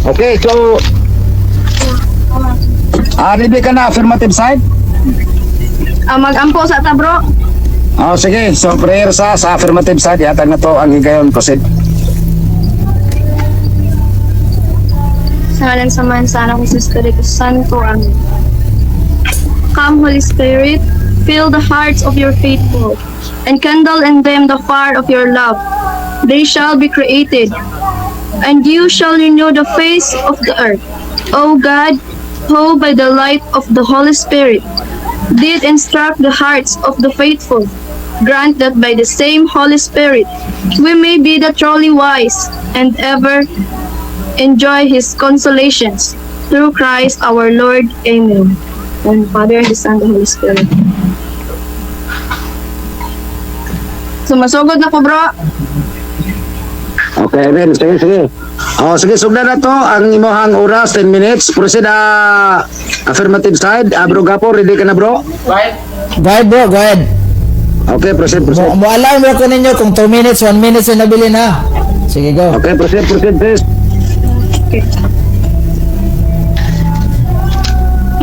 Okay, so ready ka na, affirmative side? Mag-ampo sa ta, bro. Oh, sige. So, prayer sa affirmative side. Yatag na to ang higayon. Proceed. Sa ngalan sa man, sa anak ko sa Espiritu Santo. Amen. Come, Holy Spirit, fill the hearts of your faithful, and kindle in them the fire of your love. They shall be created, and you shall renew the face of the earth. O God, who by the light of the Holy Spirit did instruct the hearts of the faithful, grant that by the same Holy Spirit we may be the truly wise and ever enjoy His consolations. Through Christ our Lord. Amen. And Father, and the Son, and the Holy Spirit. Sumasugod na ko, bro. Okay, amen. Sige, sige. Oh, sige, sugdan na to. Ang imohang oras, 10 minutes. Proceed, affirmative side. Bro Gapo, ready ka na, bro? Go ahead, bro. Go ahead. Okay, proceed, proceed. Mo-alarm mo ko ninyo kung 2 minutes, 1 minute na nabili na. Sige, go. Okay, proceed, please. Okay.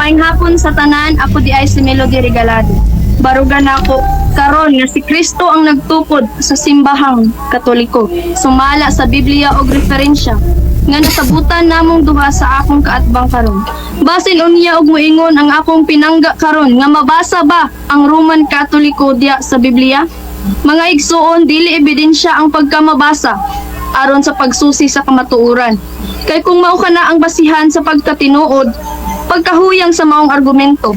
Maayong hapon sa tanan, ako di ay si Melody Regalado. Barugan ako karon nga si Kristo ang nagtukod sa simbahang Katoliko. Sumala sa Biblia og referensya nga nasabutan namong duha sa akong kaatbang karon. Basin unya og moingon ang akong pinangga karon nga mabasa ba ang Roman Katoliko diya sa Biblia? Mga igsuon, dili ebidensya ang pagkamabasa aron sa pagsusi sa kamatuoran. Kay kung mao kana ang basihan sa pagkatinuod, pagkahuyang sa maong argumento.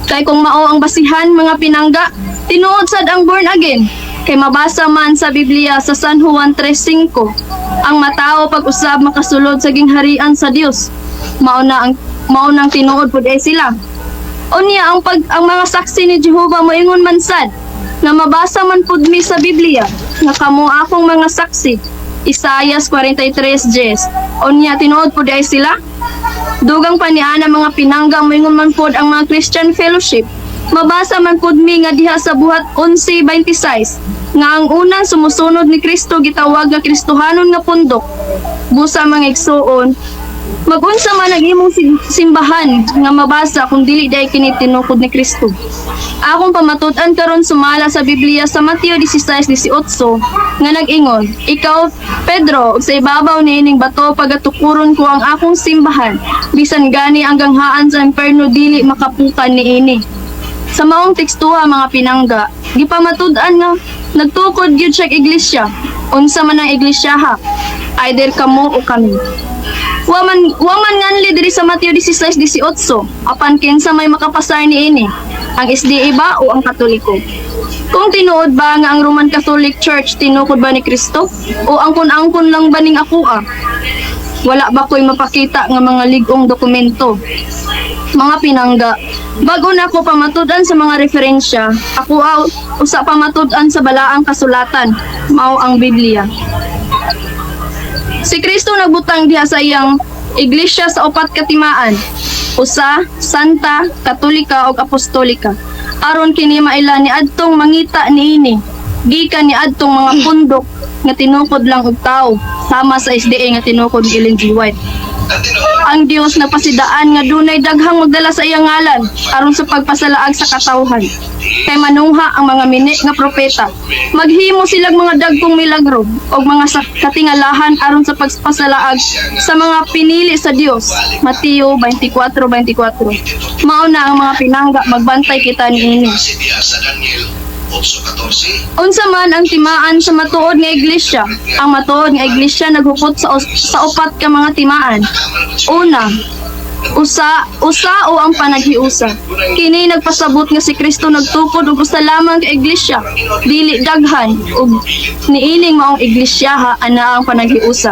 Kay kung mao ang basihan mga pinangga, tinuod sad ang born again. Kay mabasa man sa Biblia sa San Juan 3:5, ang matao pag-usab makasulod sa gingharian sa Dios. Mao nang tinuod pud ay sila. Unya ang mga saksi ni Jehova moingon man sad nga mabasa man pud mi sa Biblia nga kamo akong mga saksi. Isaias 43:10. Unya tinuod pud ay sila. Dugang paniana mga pinangga moingon man pod ang mga Christian Fellowship. Mabasa man pod mi nga diha sa buhat 11:26 nga ang unang sumusunod ni Kristo gitawag nga Kristohanon nga pundok. Busa mga igsuon, magunsa man ang imong simbahan nga mabasa kung dili day kini tinukod ni Kristo. Akong pamatud-an karon sumala sa Biblia sa Mateo 16:18 nga nag-ingon, ikaw Pedro, ug sa ibabaw niining bato pagatukuron ko ang akong simbahan, bisan gani ang ganghaan sa imperno dili makapukan niini. Sa maong tekstuha mga pinangga, gipamatud-an nga nagtukod gyud siya iglesia. Unsa man ang iglesia either kamo o kami. Waman nganli diri sa Mateo 16:18, apan kinsa may makapasar niini, ang SDA ba o ang Katoliko? Kung tinuod ba nga ang Roman Catholic Church tinukod ba ni Kristo o angkon-angkon lang ba ning akua? Wala ba ko'y mapakita nga mga ligong dokumento? Mga pinangga, bago na ako pamatud-an sa mga referensya, ako usa pamatud-an sa balaang kasulatan, mao ang Biblia. Si Kristo nagbutang diha sa iyang iglesia sa upat ka timaan, usa, santa, katolika ug apostolika. Aron kini maila ni adtong mangita niini, gikan ni adtong mga pundok nga tinukod lang og tao, sama sa SDA nga tinukod ni Ellen G. White. Ang Dios napasidaan nga dunay daghang magdala sa iyang ngalan aron sa pagpasalaag sa katawhan. Kay manungha ang mga mini nga propeta, maghimo silang mga dagkong milagro o mga katingalahan aron sa pagpasalaag sa mga pinili sa Dios. Mateo 24:24. Mao na ang mga pinangga, magbantay kita niini. Unsa man ang timaan sa matuod nga iglesia? Ang matuod nga iglesia naghupot sa upat ka mga timaan. Una, usa o ang panaghiusa. Kini nagpasabot nga si Kristo nagtukod og usa lamang ka iglesia, dili daghan, ug niining maong iglesia ana ang panaghiusa.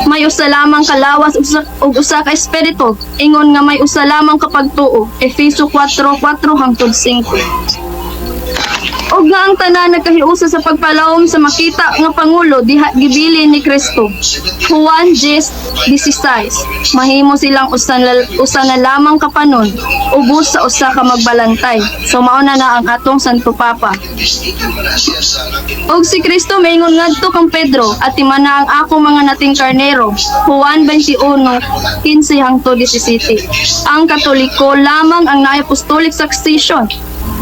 May usa lamang ka lawas ug usa ka espiritu, ingon nga may usa lamang ka pagtuo. Efeso 4:4-5. Og nga ang tanan nagkahiusa sa pagpalawom sa makita nga pangulo diha gibili ni Kristo. Juan 10:16. Mahimo silang usa na lamang kapanon ubos sa usa ka magbalantay. So mao na ang atong Santo Papa. Og si Kristo maingon ngadto kang Pedro at timana ang ako mga nating karnero. Juan 21:15 hangtod 17. Ang Katoliko lamang ang naay apostolic succession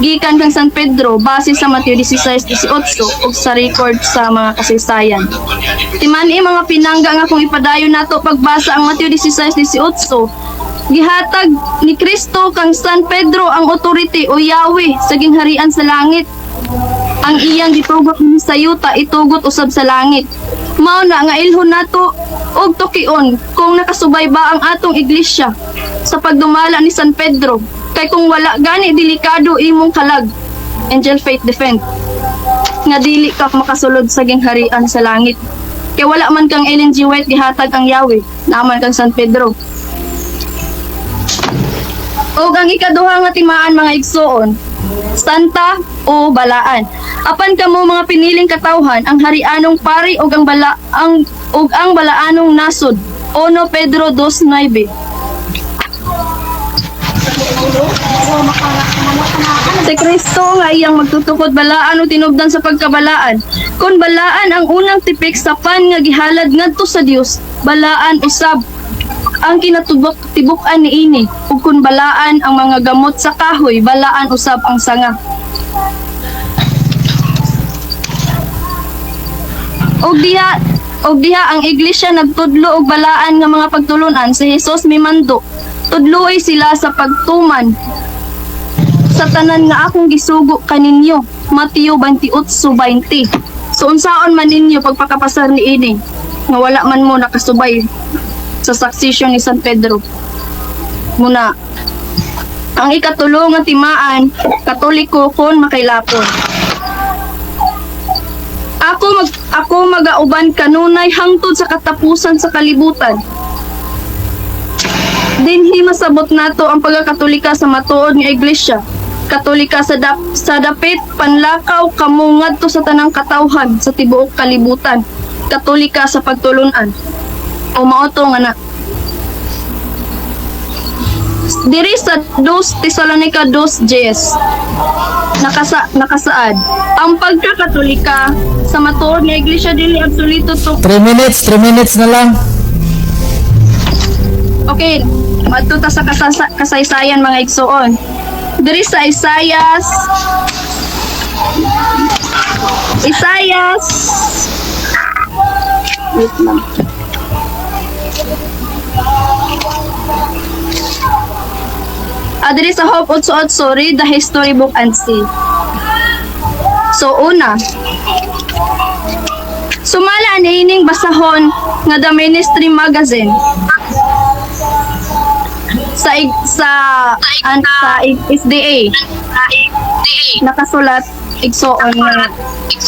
gikan kang San Pedro base sa Mateo 16:18 ug sa record sa mga kasaysayan. Timani mga pinangga nga kung ipadayon nato pagbasa ang Mateo 16:18, gihatag ni Kristo kang San Pedro ang authority o Yahweh sa gingharian sa langit. Ang iyang gitugot ni sa yuta itugot usab sa langit. Mao na nga ilhon nato og tukion kung nakasubay ba ang atong iglesia sa pagdumala ni San Pedro. Kay kung wala gani delikado imong kalag. Angel Faith Defend. Nga dili ka makasulod sa gingharian sa langit. Kay wala man kang Ellen G. White gihatag ang Yahweh, naman kang San Pedro. O ang ikaduha nga timaan mga igsoon, Santa o Balaan. Apan kamo mga piniling katawhan ang harianong pari og ang balaanong nasod. 1 Pedro 2:9. Si Kristo nga iyang magtutukod balaan o tinubdan sa pagkabalaan. Kung balaan ang unang tipik sa pan nga gihalad ngadto sa Dios, balaan usab ang kinatibuk-tibukan niini. Ug kun balaan ang mga gamot sa kahoy, balaan usab ang sanga. Og diha ang iglesia nagtudlo og balaan nga mga pagtulunan si Hesus mimando. Tudloy sila sa pagtuman sa tanan nga akong gisugo kaninyo. Mateo 28:20. So unsaon man ninyo pagpakapasar ni ini nga wala man mo nakasubay sa succession ni San Pedro. Muna ang ikatulo nga timaan, Katoliko kon makailapon. Ako magauban kanunay hangtod sa katapusan sa kalibutan. Dinhi masabot nato ang pagkakatolika sa matuod nga iglesia. Katolika sa dapit panlakaw kamo ngadto sa tanang katawhan sa tibuok kalibutan. Katolika sa pagtulunan. O mao to nga na. Diri sa 2 Tesalonica 2:10 nakasaad ang pagkakatolika sa matuod nga iglesia dili absoluto to. 3 minutes na lang. Okay, madto ta sa kasaysayan mga igsoon. Diri sa Isaias wait lang. Diri sa Hope 8:8, read the history book and see. So una, sumala niining basahon nga The Ministry Magazine sa SDA nakasulat igsoon nga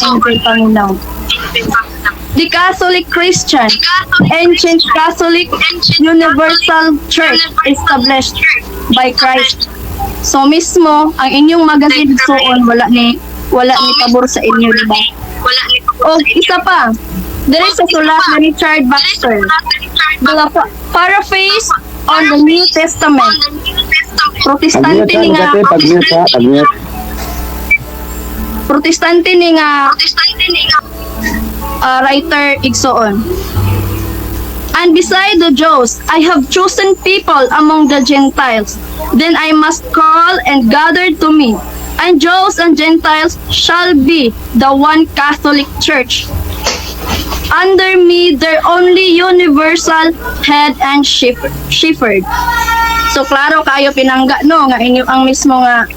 Angel Pangunaw. The Catholic Christian, Ancient Catholic Universal Church established by Christ. So mismo ang inyong magazine igsoon wala ni pabor sa inyo, di ba? O isa pa, diri sa sulat ni Richard Baxter, the paraphrase on the New Testament. Protestante ni nga writer igsoon. And beside the Jews, I have chosen people among the Gentiles. Then I must call and gather to me. And Jews and Gentiles shall be the one Catholic Church. Under me, their only universal head and shepherd. So, klaro kayo pinangga, no? Nga inyo ang mismo nga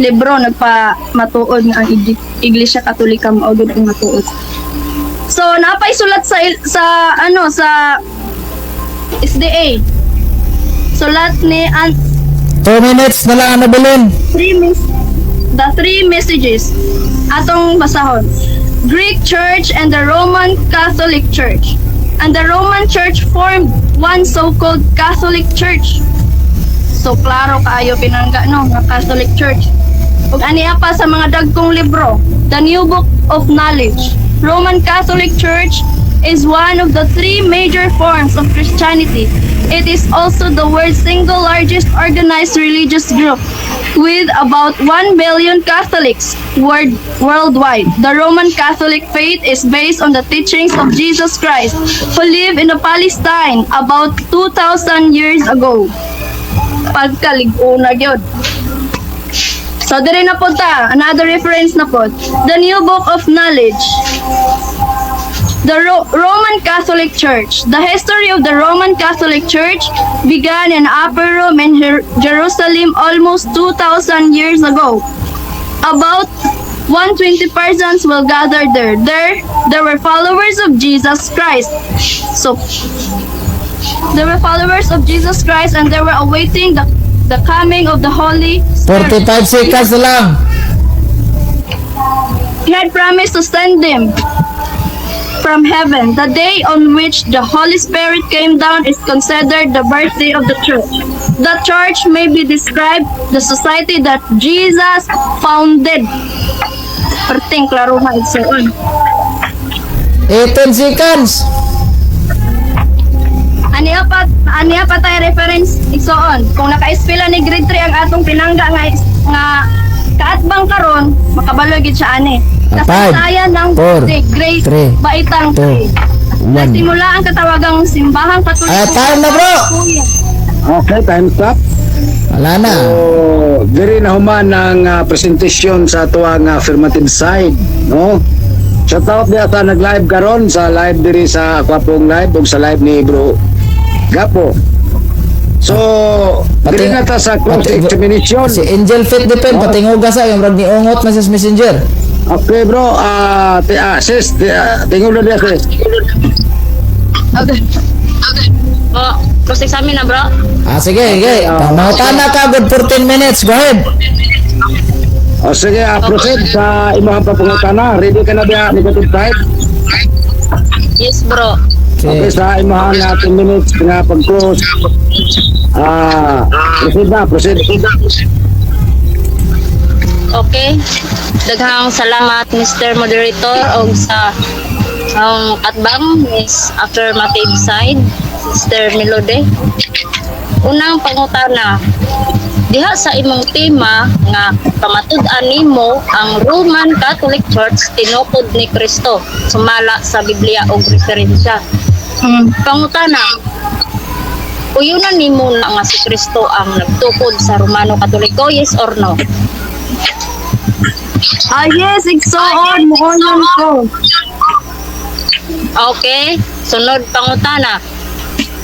libro nagpa-matuod nga ang Iglesia Katolika maugod ang matuod. So, napaisulat sa SDA. Sulat ni 2 minutes na lang ang nabilin. The three messages atong basahon. Greek Church and the Roman Catholic Church. And the Roman Church formed one so-called Catholic Church. So klaro kaayo pinangga no nga Catholic Church. ug aniya pa sa mga dagkong libro, the New Book of Knowledge. Roman Catholic Church is one of the three major forms of Christianity. It is also the world's single largest organized religious group, with about 1 billion Catholics worldwide. The Roman Catholic faith is based on the teachings of Jesus Christ, who lived in the Palestine about 2,000 years ago. Pagkalig-o na gyud. So, diri na po ta. Another reference na po. The New Book of Knowledge. The Roman Catholic Church. The history of the Roman Catholic Church began in Upper Rome and Jerusalem almost 2,000 years ago. About 120 persons will gather there. There were followers of Jesus Christ. So, there were followers of Jesus Christ and they were awaiting the coming of the Holy Spirit. 45 seconds na lang. He had promised to send them from heaven. The day on which the Holy Spirit came down is considered the birthday of the church. The church may be described the society that Jesus founded. Perting klaro ha igsoon. 18 seconds. Aniya pa tayo reference igsoon. Kung naka-eskwela ni grade 3 ang atong pinangga nga kaatbang karon, makabalo gid siya ani. Kasaysayan ng grade 3 baitang 3. Nagsimula ang katawagang simbahang Katoliko. Time na bro. Okay, time's up. Wala na. So, diri na human ang presentation sa tuwang affirmative side, no? Shout out dia sa nag-live karon sa live diri sa Aquapong Live ug sa live ni Bro Gapo. So, diri na ta sa close examination. Si Angel Fit Depend, patinguga sa yung rag ni Ungot Mrs. Messenger. Okay bro, sis, tingol na dia sis. Okay. Cross examine na bro. Sige. Mangutana ka, good 14 minutes. Go ahead. O sige, proceed sa imong papangutana. Ready ka na dia negative side? Yes bro. Okay, sa imong 10 minutes nga pag-close. Proceed. Okay. Daghang salamat Mr. Moderator og sa ang atbang is affirmative side Sister Melody. Unang pangutana. Diha sa imong tema nga pamatud-an nimo ang Roman Catholic Church tinukod ni Kristo sumala sa Biblia og referensya. Pangutana. Uyunan nimo na nga si Kristo ang nagtukod sa Romano Katoliko, yes or no? Yes, igsoon mo ko. Okay, sunod pangutana.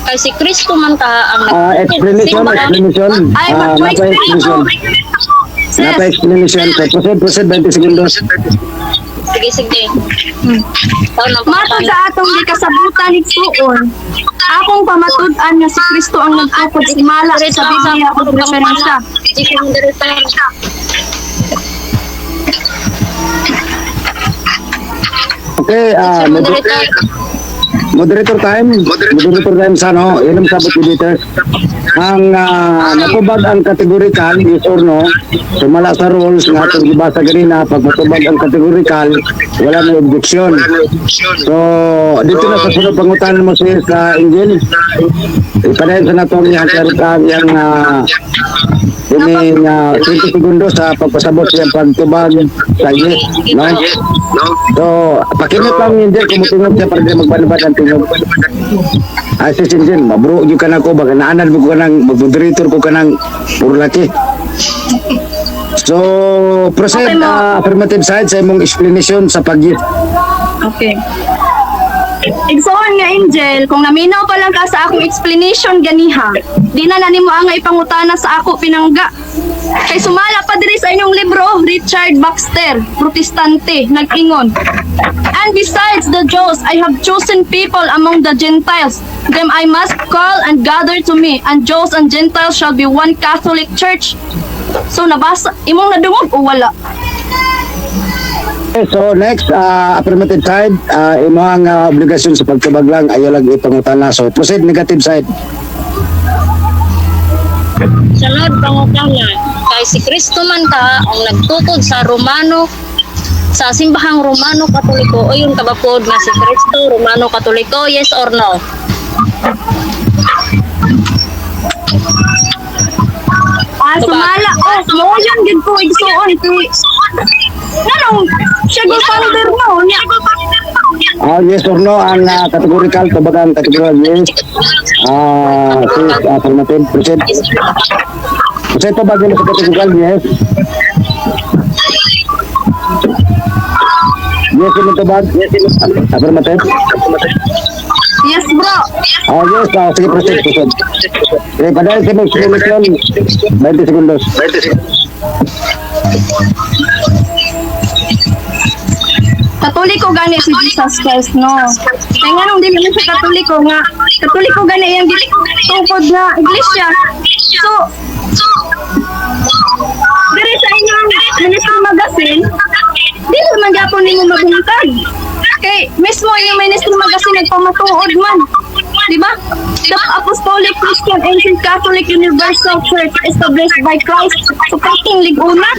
Kay si Kristo man ka ang explanation. Ay, Napa-explanation. Proceed, 20 segundos. Sige. Mato sa atong gikasabutan igsuon, akong pamatud-an nga si Kristo ang nagtukod sumala sa Biblia ug referensya. Okay, moderator time sa no, inom sabot editor. Ang natubag ang kategorikal yes or no, sumala sa rules nga atong gibasa ganina, pag matubag ang kategorikal, wala na objection. So, dito na sa sunod pangutanan mo sa Angel. Ipadayon sa natong yang ini 20 segundo sa pagpasabot sa pagtubag sa yes, no? So, pakinot lang Angel kung mutungod siya para di magbanabad ang tingog. Ay, sis Angel, mabro yung ka na ko, baka naanan mo ko ng mag-moderator ko ka ng puro laki. So, proceed, affirmative side sa imong explanation sa pag-yes. Okay. Igsoon nga Angel, kung naminaw pa lang ka sa akong explanation ganiha, di na nimo ang ipangutana sa ako pinangga. Kay sumala pa diri sa inyong libro, Richard Baxter, Protestante, nag-ingon. And besides the Jews, I have chosen people among the Gentiles. Them I must call and gather to me, and Jews and Gentiles shall be one Catholic Church. So nabasa, imong nadungog o wala? Okay, so next, affirmative side, imo ang obligasyon sa pagtubag lang, ayaw lang ipangutana. So proceed, negative side. Sunod pangutana, kay si Kristo man ka ang nagtukod sa Romano sa simbahang Romano Katoliko o yung kabapod nga si Kristo Romano Katoliko, yes or no? Sumala ko. Mo yan gid ko igsuon kay Nanong siya go founder mo niya. Yes or no ang categorical kabagang categorical yes. Sis affirmative present. Present pa ba din sa categorical yes? Yes mo to ba? Yes affirmative. Yes bro. Yes, sige present. Okay, padahal sa explanation 20 segundos. Katoliko gani si Jesus Christ no. Kaya nga nung di naman siya Katoliko gani yung tukod na iglesia. So diri sa inyong ministry magazine, di naman gyapon ninyo mabuntag. Kay mismo yung ministry magazine nagpamatuod man. Diba? The Apostolic Christian Ancient Catholic Universal Church established by Christ. So kating liguna.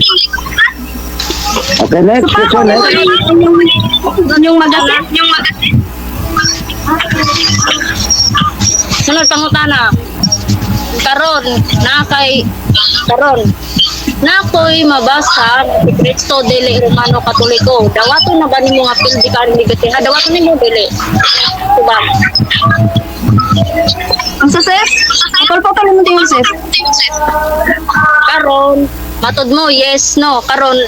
Okay, next question. Yung magazine. Sunod pangutana. Karon na ako'y mabasa si Kristo dili Romano Katoliko. Dawaton na ba nimo nga pildi ka ni Betiha? Dawaton nimo dili. Diba? Ang suses? Apol pa naman din yung sis. Karon matod mo yes no. Karon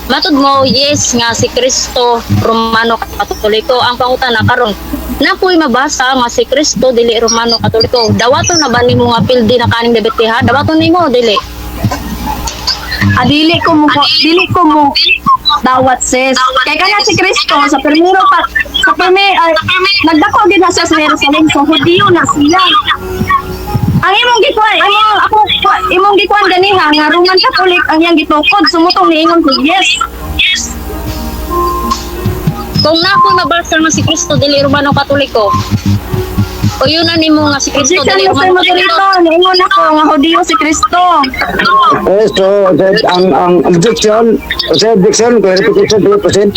matod mo yes nga si Kristo Romano Katoliko. Ang pangutana karon na ako'y mabasa nga si Kristo dili Romano Katoliko. Dawaton na ba nimo nga pildi na kaning Betiha? Dawaton nimo dili. Dili ko mo dawat sis. Kaya kaya si Kristo sa primero nagdako din na siya sa Jerusalem, so Hudiyo na sila. Ang imong gikuan ganiha nga Roman Catholic ang iyang gitukod, sumutong niingon ko yes. Kung na ako nabasa nga si Kristo dili Romano Katoliko, o yun na nimo nga si Kristo Objection dili mo sa Romano motorito, Katoliko. niingon ako nga Hudiyo si Kristo. Okay, so ang objection, clarification 2%.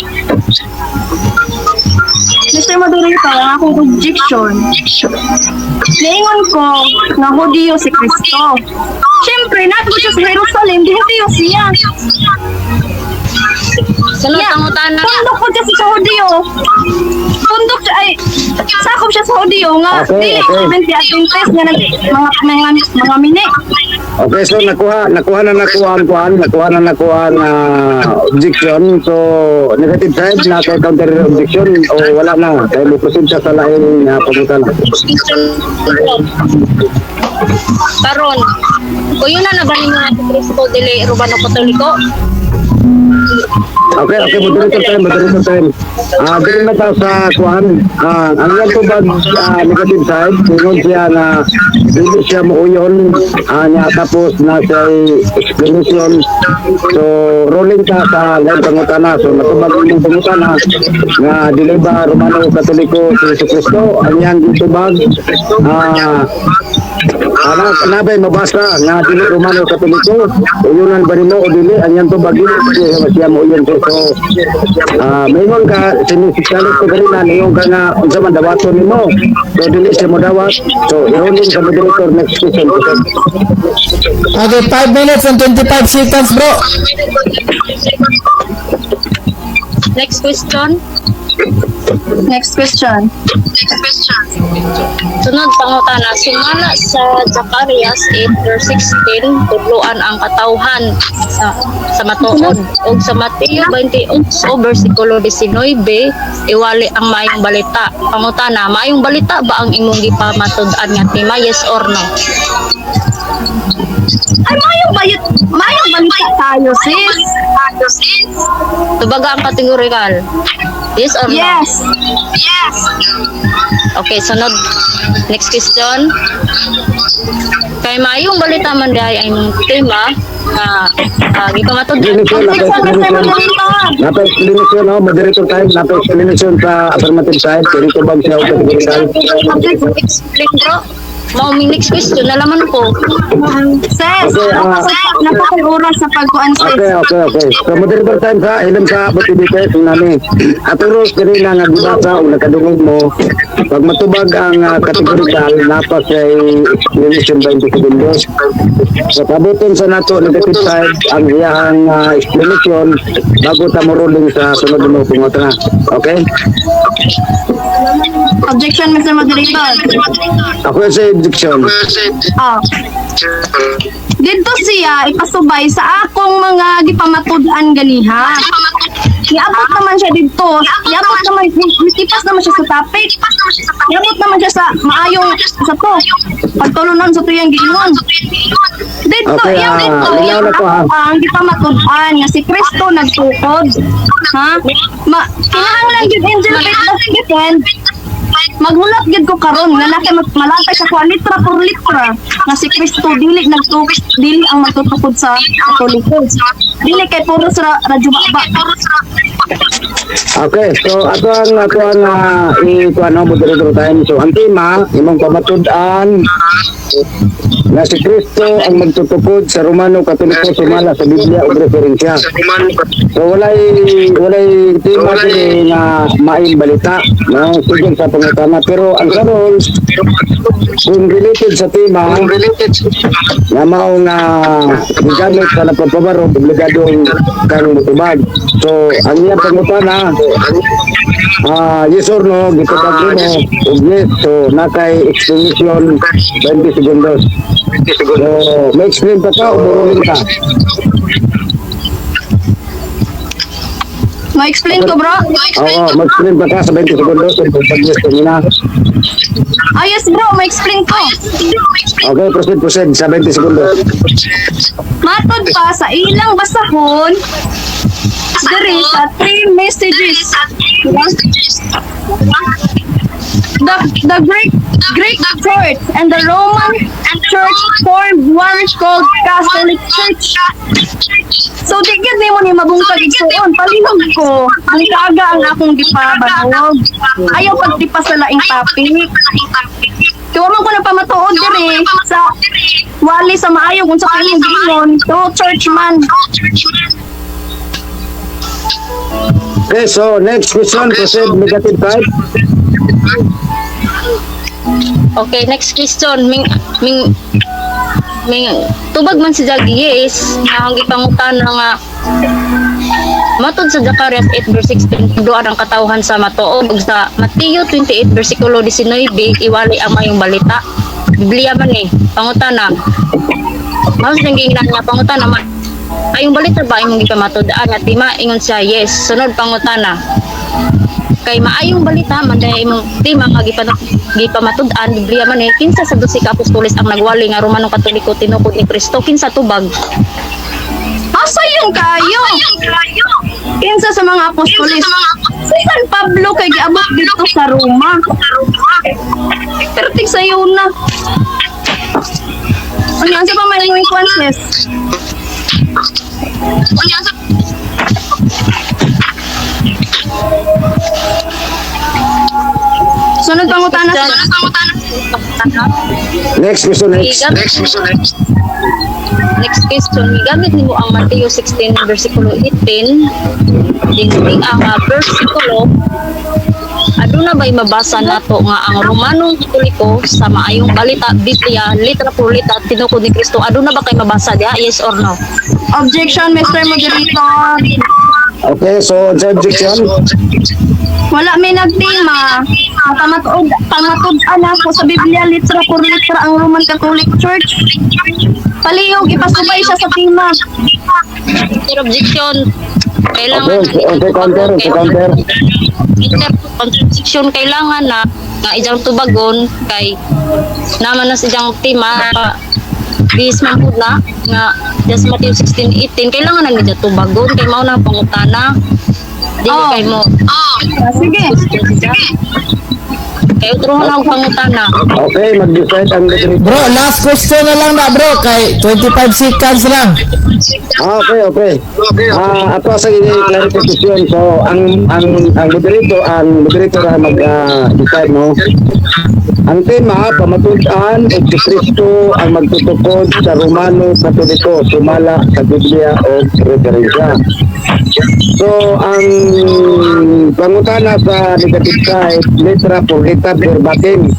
Mr. Moderator, ang akong objection. Niingon ko nga Hudiyo si Kristo. Siyempre, nato siya sa Jerusalem, di Hudiyo siya. Sunod pangutana. Pundok po siya sa Hudiyo. Pundok siya, sakop siya sa Hudiyo nga. Okay, Dili okay. ko si Adventist nga mga mini. Okay, so nakuha na objection. So negative side na kay counter objection o wala na. Kaya may proceed siya sa lain pagkutan. Karon, o yun na ba nimo nga si Kristo dili Romano Katoliko? Okay, moderator time. Dili na tayo sa kuhan. Ang yan to ba negative side, tunod siya na hindi siya mauyon niya tapos na siya explanation. So, rolling ta sa lain pangutana. So, natubag yung pangutana nga dili ba Romano Katoliko si Jesu Cristo? Ang yan ditubag nabay mabasa nga dili Romano Katoliko. Uyunan ba nimo o dili? Ang yan to bagay siya mauyon. So, mayroon ka sinisisalit ko rin na niyon ka nga unsa man dawaton nimo. So, dili siya mo dawat. So, i-rolling sa moderator next question. Okay, 5 minutes and 25 seconds, bro. Next question. Sunod pangutana, sumala sa Zacarias 8:16, tudloan ang katawhan sa matuod ug sa Mateo 28 versikulo 19 iwali ang maayong balita. Pangutana, maayong balita ba ang imong gipamatud-an nga tema, yes or no? Ay, mayong balita tayo, sis. Tubaga ang kategorikal. Yes or no? Yes. Okay, sunod. Next question. Kay maayong balita man dahi ay imong tema gipamatud-an. Napa-explanation, moderator time, napa-explanation sa affirmative side, kaya ito bang siya o categorical. Explain bro. Mauming next question, nalaman ko. Sis, Okay, napaka-oras sa pagkuan sis. Okay. So, moderator time sa ilam sa BTBTS nami. Aturos kini na nga gibasa o nakadungog mo. Pag matubag ang kategorikal, napas ay explanation 20 segundos. So, kabuton sa nato negative side ang iyahang explanation bago ta mo ruling sa sunod mo pungot na. Okay? Objection, Mr. Moderator. Ako sa objection. Ah. Dito siya ipasubay sa akong mga gipamatud-an ganiha. Iabot naman siya dito. Iabot naman, mitipas naman siya sa topic. Iabot naman siya sa maayong sa to. Pagtulunan sa tuyang giingon. Dito, Okay, yung dito, linaw yung na po, ha? ako ang gipamatud-an nga si Kristo nagtukod. Ha? Kinahanglan yun, Angel Faith defend. Maghulat gid ko karon nga nakay malatay sa kwa litra por litra nga si Kristo dili dili ang magtutukod sa Katoliko. Dili kay puro sa radyo ba. Okay, so ato ang ikuan mo moderator time. So ang tema imong pamatud-an nga si Kristo ang magtutukod sa Romano Katoliko sumala sa Biblia ug referensya. So walay tema kini nga maayong balita, no? Sige sa pangutana, pero ang karon kung related sa tema nga mao nga gigamit sa napapabaro obligado karong mutubag. So ang iya pangutana yes or no, gitubag mo ug yes, so nakay explanation 20 segundos. So may explain pa ka o muruling ka? Ma-explain ko, bro. Oo, mag-explain pa ka sa 20 segundos kung pag-yes kanina. Yes, bro, ma-explain ko. Okay, proceed sa 20 segundos. Matod pa sa ilang basahon diri sa 3 messages. The Greek Church and the Roman Church formed one called Catholic Church. So, di gyud nimo ni mabungkag igsuon. Palihog ko, ang kaaga ang akong gipabanawag. Ayaw pagtipas sa laing topic. Kaya man ko na pamatuod diri sa wali sa maayo kung sa kanyang giingon, to church man. Okay, so next question, proceed negative type. Okay, next question. Ming tubag man si Jagi, yes. Ang ipangutana nga matod sa Zacarias 8 verse 16, doon ang katawhan sa matuog sa Mateo 28 versikulo 19, iwali ang mayong balita. Biblia man pangutana. Mas nanging nga pangutana ayong balita ba imong gipamatod-an at tima ingon siya yes. Sunod pangutana. Kay maayong balita man dahil imong tima nga gipamatud-an Biblia man kinsa sa 12 ka apostoles ang nagwali nga Romanong Katoliko tinukod ni Kristo, kinsa tubag? Asa yung kayo? Kinsa sa mga apostoles? Si San Pablo kay giabot dito sa Roma. Pertig sa iyo na. Ano sa pa may mga kwanses? Sunod pangutana. Next question, next. Next question, gamit nimo ang Mateo 16 versikulo 18. Dinting ang versikulo aduna ba'y mabasa nato nga ang Romanong Katoliko sa maayong balita Biblia litra por litra tinukod ni Kristo, aduna ba kay mabasa diha, yes or no? Objection, Mr. Moderator. Okay, so the objection. Wala may nagtima. Pamatud-an ako sa Biblia litra por litra ang Roman Catholic Church. Palihog, ipasubay siya sa tima. Sir, objection. Kailangan Okay, counter. Contradiction kailangan na ijang tubagon kay naman na siyang tima bis man pud na nga just Matthew 16:18 kailangan na nila tubagon kay mao na pangutana dili kay mo Sige. kay utro na og pangutana. Okay, mag-decide ang moderator. Bro, last question na lang na bro, kay 25 seconds lang. Okay. Ato sa clarification. So ang moderator ang mag-decide, no? Ang tema, pamatudan o si Kristo ang magtutukod sa Romano Katoliko, sumala sa Biblia o referensya. So, ang pangutana sa negative side, letra por letra verbatim.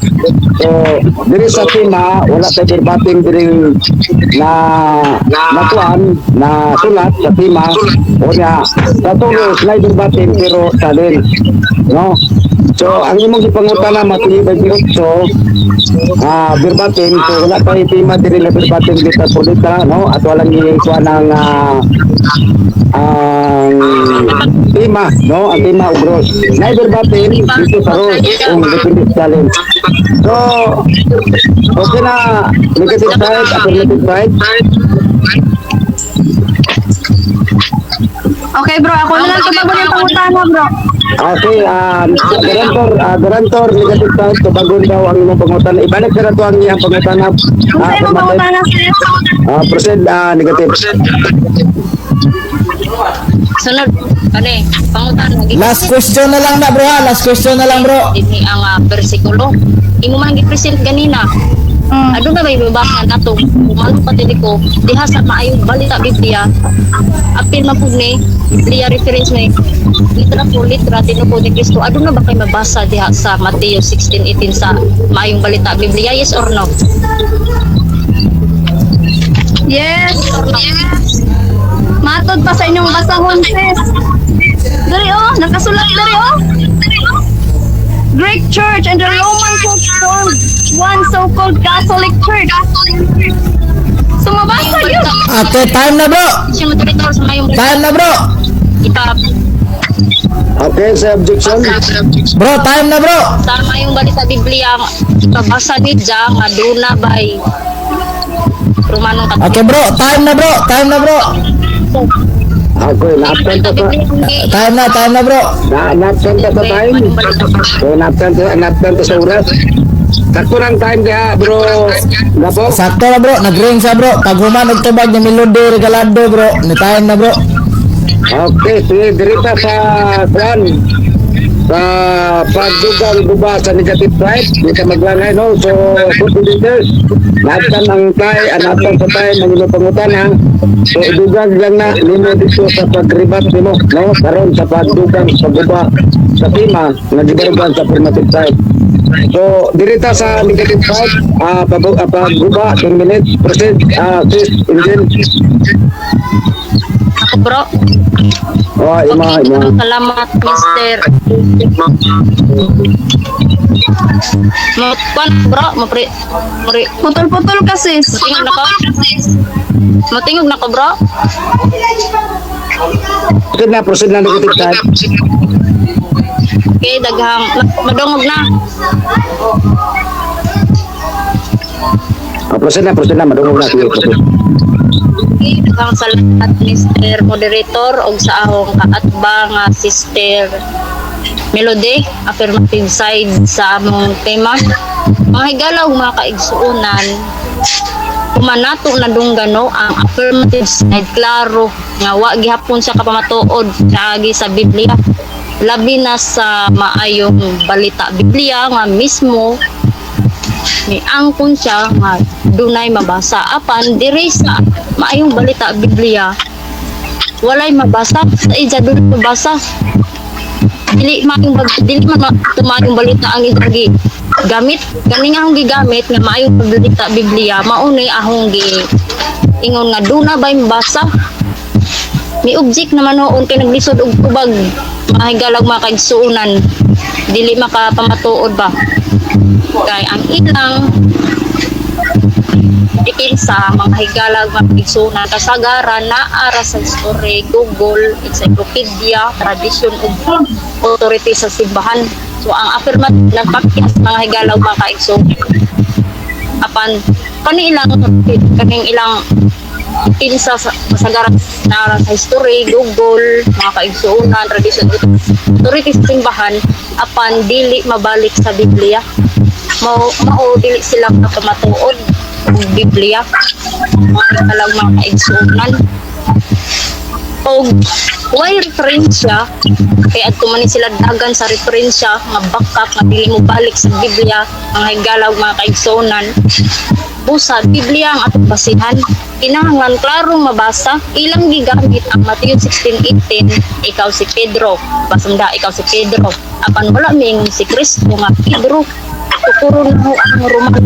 So, diri sa tema, wala sa verbatim diri na natuan, na sulat sa tema, o niya, sa tulo, slide verbatim, pero salin. No? So, ang imong ipangutana matulibay di 8, verbatim, so wala tayo tema diri na verbatim letra por letra, no? At walang ikuha ng ang tema, no? Ang tema o gross. Na verbatim dito sa row kung depende sa salin. So, okay na, negative side, affirmative side. Okay bro, ako na lang tumagon yung pangutana bro. Okay, garantor, negative side, tubagon daw ang imong pangutan. Ibalik sa nato ang iyang pangutan. Kung sa'yo yung pangutana sis. Proceed, negative. Sunod, kani, pangutan lagi. Last question na lang na bro ha. Last question na lang bro. Ini ang bersikulo. Imo man gi-present ganina. Ano na ba ibabasa nato? Kumalo pati ko, diha sa maayong balita Biblia. Apil man pud ni Biblia reference ni litra po litra tinuod ni Kristo. Ano na ba kay mabasa diha sa Mateo 16:18 sa maayong balita Biblia? Yes or no? Yes. Matod pa sa inyong basahon sis. Dari nakasulat dari Greek Church and the Roman Church formed one so-called Catholic Church. So mabasa yun. Okay, time na bro. Siya motivator sa maayong Time na bro. ipap Okay, sa objection. Bro, time na bro. sa maayong balita Biblia ipabasa ni Jah nga duna bay Romanong Katoliko. Okay bro, time na bro. Time na bro. Okay, na-absent ka sa... Time na bro. Na-absent ka sa time. So, na-absent ka sa oras. Sakto ng time kaya, bro. Gapo? Sakto na bro, nag-ring sa bro. Pag human og tubag ni Melody Regalado bro, ni time na bro. Okay, sige, dirita sa plan. Sa pagdugang guba sa negative side, hindi ka maglangay, no? So, good leaders, naatan ang tay, naatan sa tay, ng pangutan, ha? So, dugang lang na, limo dito sa pag-rebat mo, no? Karon sa pagdugang sa guba sa tema, nagibarugan sa affirmative side. So, dirita sa negative side, pag-guba, 10 minutes, proceed, sis, engine. Ako bro. Oh, ima. Salamat Mr. Kwan bro, Putol-putol ka sis. Matingog na ko bro. Proceed na negative side. Okay, daghang madungog na. Proceed na, madungog na. Sige, proceed. Okay, daghang salamat Mr. Moderator og sa ahong kaatbang nga Sister Melody, affirmative side sa among tema. Mga higalaw mga kaigsuunan, kumanato na dunggano ang affirmative side klaro nga wa gihapon sa kapamatuod kaagi sa Biblia. Labi na sa maayong balita Biblia nga mismo ni angkon siya nga dunay mabasa apan diri sa maayong balita Biblia walay mabasa sa ija dunay mabasa dili man tumayong balita ang igagi gamit kani nga akong gigamit nga maayong balita Biblia mao ni ahong gi ingon nga duna bay mabasa ni object naman noon kay naglisod og tubag mahigalag mga kaigsuunan dili makapamatuod ba kay ang ilang ipinsa mga higalag mga kaigsuunan kasagaran na ara sa history Google encyclopedia tradisyon ug authority sa simbahan so ang affirmative nagpakyas mga higalag mga kaigsuunan apan kaning ilang pinsa sa kasagaran na sa history, Google, mga kaigsuunan, tradisyon, authority sa simbahan, apan dili mabalik sa Biblia. Mao dili sila napamatuod ng Biblia. Mga kaigsuunan. O why referensya kaya adto man ni sila dagan sa referensya nga backup nga dili mo balik sa Biblia mga higala ug mga kaigsonan. Busa Biblia ang atong basihan, kinahanglan klarong mabasa. Ilang gigamit ang Mateo 16:18, ikaw si Pedro, basunda ikaw si Pedro, apan wala miingon si Kristo nga Pedro tukuro na ho ang Romano.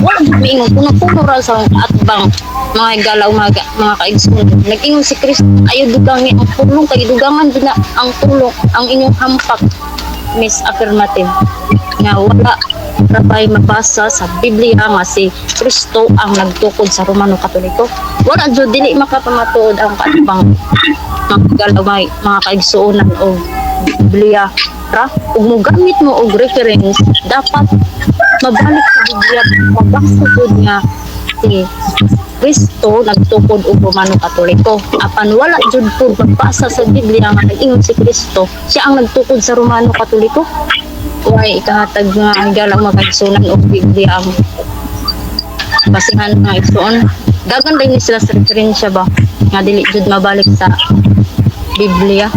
Wala miingon kuno ra sa atbang mga higala ug mga kaigsonan. Nag-ingon si Kristo ayo dugangi ang tulong kay dugangan din na ang tulong ang inyong hampak. Miss affirmative nga wala rabay mabasa sa Biblia nga si Kristo ang nagtukod sa Romano Katoliko. Wala jud dili makapamatuod ang katbang mga kaigsuonan o Biblia ra ug mo gamit mo og reference dapat mabalik sa Biblia mabasa jud nga si Kristo nagtukod og Romano Katoliko. Apan wala jud pud magbasa sa Biblia nga nag-ingon si Kristo siya ang nagtukod sa Romano Katoliko. Why ikahatag nga ang galang magkaigsunan o Biblia ang basihan ng igsoon. Dagan rin sila sa referensya ba nga dili jud mabalik sa Biblia.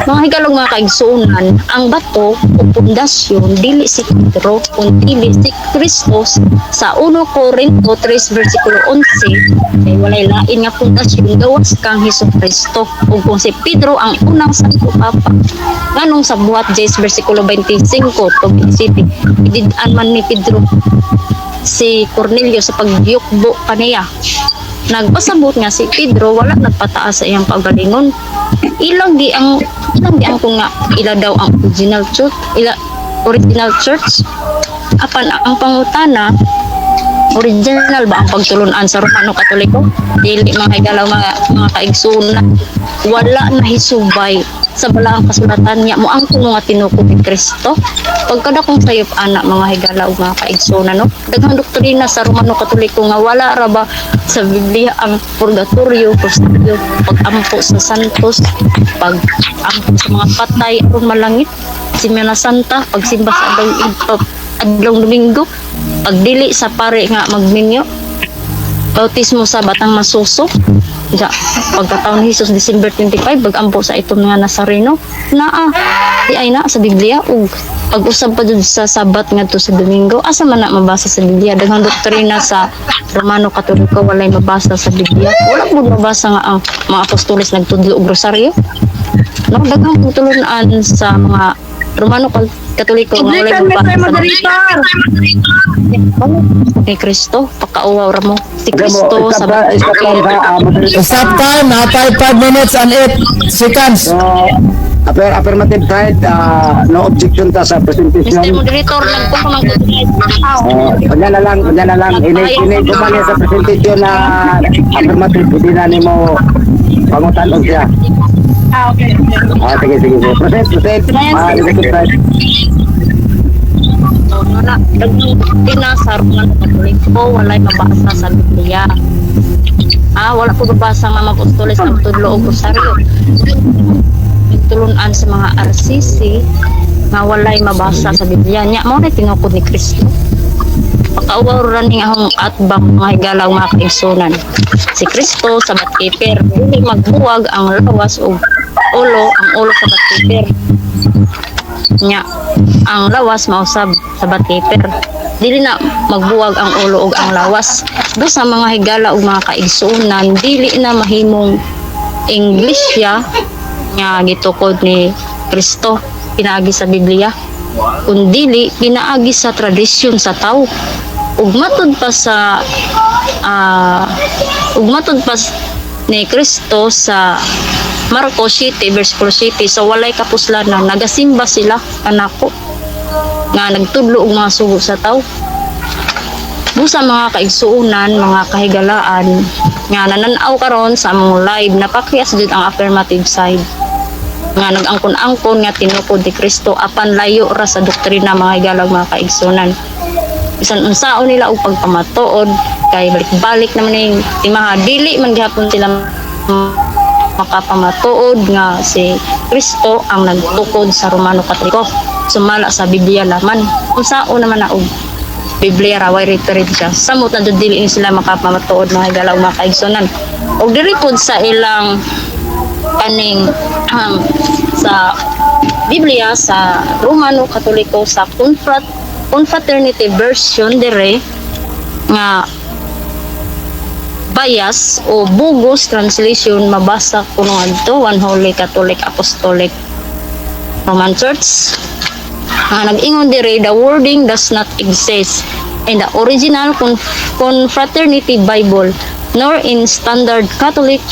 Mga higalong mga kaigsunan, ang bato o pundasyon dili si Pedro kundi si Kristo. Sa 1 Corinto 3 versikulo 11 ay walay lain nga pundasyon gawas kang Hesukristo. Ug kung si Pedro ang unang santo papa nganong sa buhat 10 versikulo 25 tubig city idid-an man ni Pedro si Cornelio sa pagyukbo kaniya. Nagpasabot nga si Pedro wala nagpataas sa iyang pagalingon. Ilang gi ang kung nga ila daw ang original church. Apan ang pangutana original ba ang pagtulunan sa Romano Katoliko? Dili mga higalaw mga kaigsunan. Wala na hisubay sa balaang kasulatan niya mo ang kuno nga tinukod ni Kristo. Pagkada kong sayop anak mga higala ug mga kaigsunan no. Daghang doktrina sa Romano Katoliko nga wala ra ba sa Biblia ang purgatorio, purgatorio, pag-ampo sa santos, pag-ampo sa mga patay aron malangit, Semana Santa, pagsimba sa adlong Domingo, pagdili sa pare nga magminyo, bautismo sa batang masuso, ja, pagkataon ni Jesus December 25 pag-ampo sa itong mga Nazareno di ay na sa Biblia ug pag-usab pa jud sa Sabat ngadto sa Domingo asa man na mabasa sa Biblia. Daghang doktrina sa Romano Katoliko walay mabasa sa Biblia. Wala pud mabasa nga ang mga apostoles nagtudlo og rosaryo. No, daghang tutulunan sa mga Romano Katoliko nga walay mabasa ni Kristo. Pakauwaw ra mo si Kristo sa Stop time, natay 5 minutes and 8 seconds. Affirmative side, no objection ta sa Mr. presentation. Moderator nagkukumang Kanya na lang, ini kumanya sa presentation na affirmative, hindi na ni mo pangutan siya. Okay. Sige. Proceed. Executive side. wala dagina sa Romano Katoliko walay mabasa sa Biblia. Wala ko mabasa nga mag-apostoles ang tudlo og rosaryo. Tulunan sa mga RCC nga walay mabasa sa Biblia nya mao na tinukod ni Kristo. Pakauwaw ra ning ahong atbang mga higalaw mga kaigsunan. Si Kristo sa batkeper dili magbuwag ang lawas og ulo sa batkeper. Nya ang lawas mausab sa batkeper. Dili na magbuwag ang ulo ug ang lawas. Do sa mga higala ug mga kaigsunan dili na mahimong English ya nga gitukod ni Kristo pinaagi sa Biblia, kundili pinaagi sa tradisyon sa tao. Ug matud pa ni Kristo sa Marcos 7 versikulo 7 sa walay kapuslanan nagasimba sila kanako nga nagtudlo og mga sugo sa tao. Busa mga kaigsuunan, mga kahigalaan nga nananaw karon sa among live napakiyas jud ang affirmative side nga nag-angkon-angkon nga tinukod ni Kristo apan layo ra sa doktrina mga higalag mga kaigsunan. Bisan unsaon nila og pagpamatuod kay balik-balik naman ning timaha dili man gihapon sila makapamatuod nga si Kristo ang nagtukod sa Romano Katoliko sumala sa Biblia laman unsaon naman na og Biblia raway referensya. Samot na doon dili ni sila makapamatuod mga higala o mga kaigsunan. O diri pod sa ilang kaning sa Biblia sa Romano Katoliko sa Confraternity version dire nga bias o bugos translation mabasa kuno adto One Holy Catholic Apostolic Roman Church. Nag-ingon dire, the wording does not exist in the original Confraternity Bible nor in Standard Catholic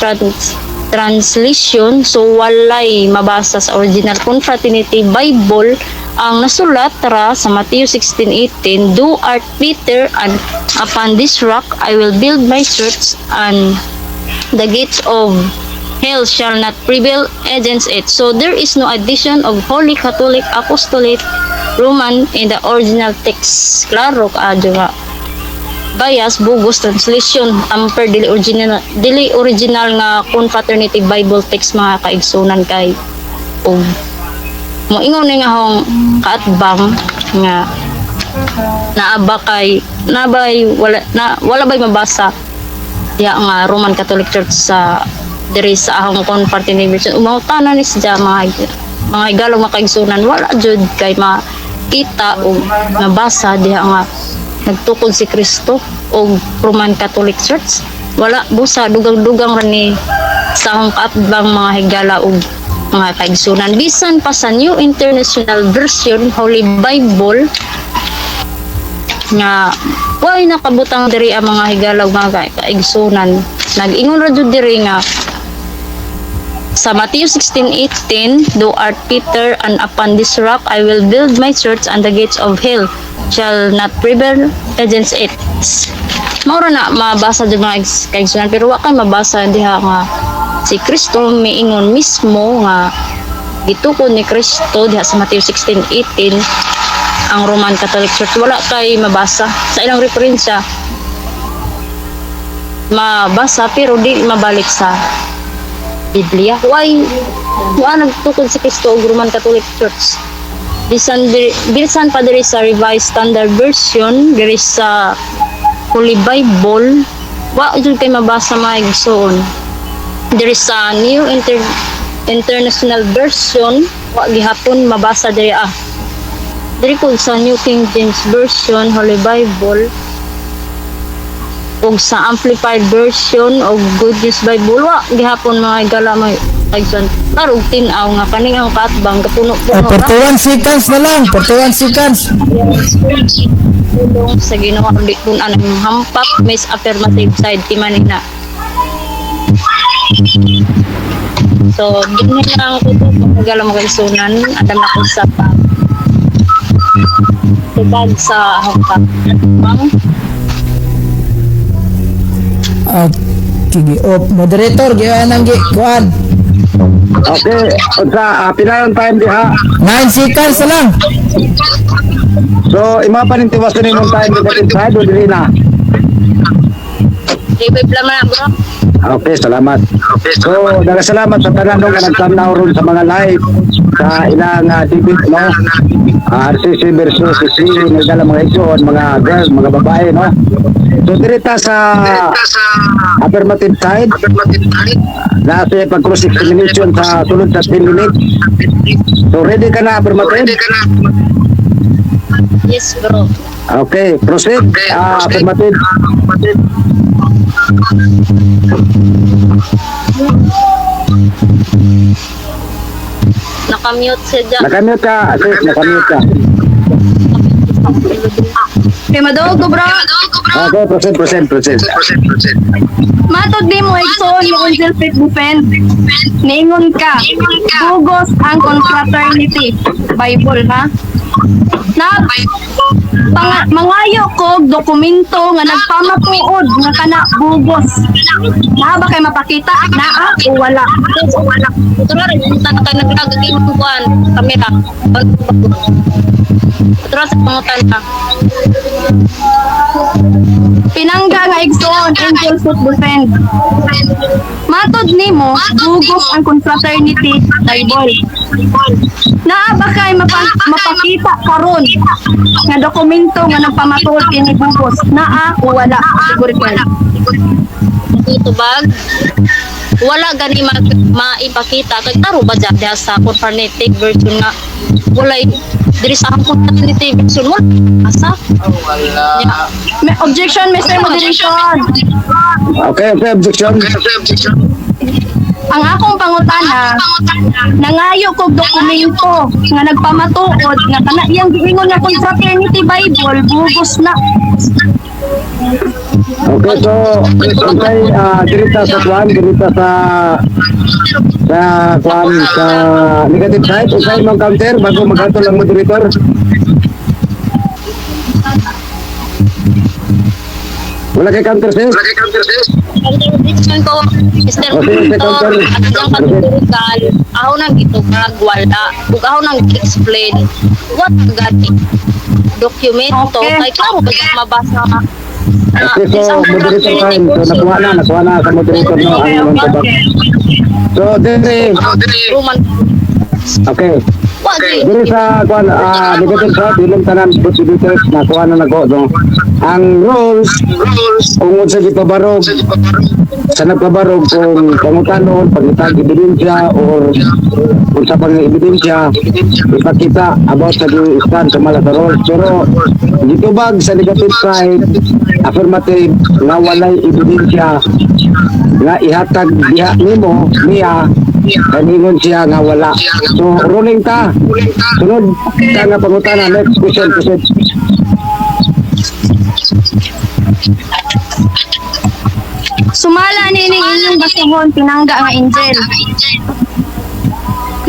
Translation. So walay mabasa sa original Confraternity Bible ang nasulat tara sa Matthew 16:18, "Do art Peter, and upon this rock I will build my church, and the gates of hell shall not prevail against it." So there is no addition of Holy Catholic Apostolic Roman in the original text. Klaro kaadyo nga bias bugos translation tamper dili original nga Confraternity Bible text mga kaigsunan kay og moingon ni nga hong kaatbang nga wala bay mabasa diha nga Roman Catholic Church sa diri sa ahong Confraternity version. Umawtanan ni siya mga higalong mga kaigsunan wala jud kay makita o mabasa diha nga nagtukod si Kristo o Roman Catholic Church. Wala busa dugang-dugang ra ni sa ahong kaatbang mga higala o mga kaigsunan. Bisan pa sa New International Version Holy Bible nga way nakabutang diri ang mga higala o mga kaigsunan. Nag-ingon ra jud diri nga sa Matthew 16:18, "Do art Peter, and upon this rock I will build my church, and the gates of hell shall not prevail against it." Maura na mabasa din mga kaigsunan, pero wa kay mabasa diha nga si Kristo miingon mismo nga gitukod ni Kristo diha sa Matthew 16:18 ang Roman Catholic Church. Wala kay mabasa sa ilang referensya mabasa pero di mabalik sa Biblia. Wa nagtukod si Kristo og Roman Catholic Church. Bisan pa diri sa Revised Standard Version diri sa Holy Bible wa jud kay mabasa maigsoon. Diri sa New International Version wa gihapon mabasa diri diri po sa New King James Version Holy Bible ug sa Amplified Version o Good News Bible wa gihapon mga higala may kaigsunan. Tarog tin-aw nga kaning ang kaatbang kapuno-puno 41 seconds na lang, 41 seconds. tulong sa Ginoo di kun ang hampak mis affirmative side timanina. So dinhi lang ko to higala mga kaigsunan adam na ko sa tubag sa hampak. Sige, moderator, giyan ang kuan. Okay, sa pinayon time diha. 9 seconds na lang. So, ima pa rin tiwasan ninong time di kapit side o dili na. Ibig lang na bro. Okay, salamat. So, nagasalamat sa tanan nga nagtanaw ron sa mga live sa ilang debate, no? RCC versus CC, nagdala mga igsoon, mga girls, mga babae, no? So, dirita sa affirmative side, nasa pag-cross examination sa sulod sa 10 minutes. So, ready ka na, affirmative? Yes bro. Okay, proceed. Affirmative. Nakamute siya dyan. Nakamute ka, sis, nakamute ka. Kay madog ko bro. Okay, proceed. Matod di mo igsoon yung Angel Faith Defense. Ningon ka. Bugos ang Confraternity Bible ha. Mangayo ko dokumento nga nagpamatuod nga kana bugos. Na ba kay mapakita naa o wala? Ito na rin, tayo naglagay ng kuwan, kamera. Ito na sa pangutan na. Pinangga nga igsoon Falcon Angels of Defend. Matod nimo, bugos ang confraternity Bible. Naa ba kay mapakita karon nga dokumento nga nagpamatuod kini bugos? Naa o wala? Siguro kay. Itubag wala gani maipakita kay taro ba diha sa confirmative version nga walay diri sa confirmative version wala asa May objection, Mr. Moderator. Okay, objection. Ang akong pangutana, nangayo kog dokumento nga nagpamatuod nga kana iyang giingon nga confraternity Bible bugos na. Okay, so okay, dirita sa kwan, dirita sa kwan sa negative side, usay mong counter bago maghato lang moderator. Wala kay counter sis? Contradiction ko Mr. Okay, Victor okay. at ang kategorikal ako nang gitugag wala ug ako nang explain what gani dokumento Okay. kay klaro ba yung mabasa Okay, so moderator time. So nakuha na sa moderator no ang inyong tabak. So dire, Roman okay. wagi Dire sa kwan negative side, ilang tanan contributors nakuha na nako no. Ang rules ungod sa gipabarog sa nagpabarog kung pangutanon, pagitag ebidensya or kung sa pang-ebidensya ipakita about sa stand sa mga sa rules. Pero gitubag sa negative side, affirmative nga walay ebidensya nga ihatag diha nimo niya kaningon siya nga wala. So ruling ta. Sunod ka nga pangutana. Next question. Sumala nining inyong basahon pinangga nga angel.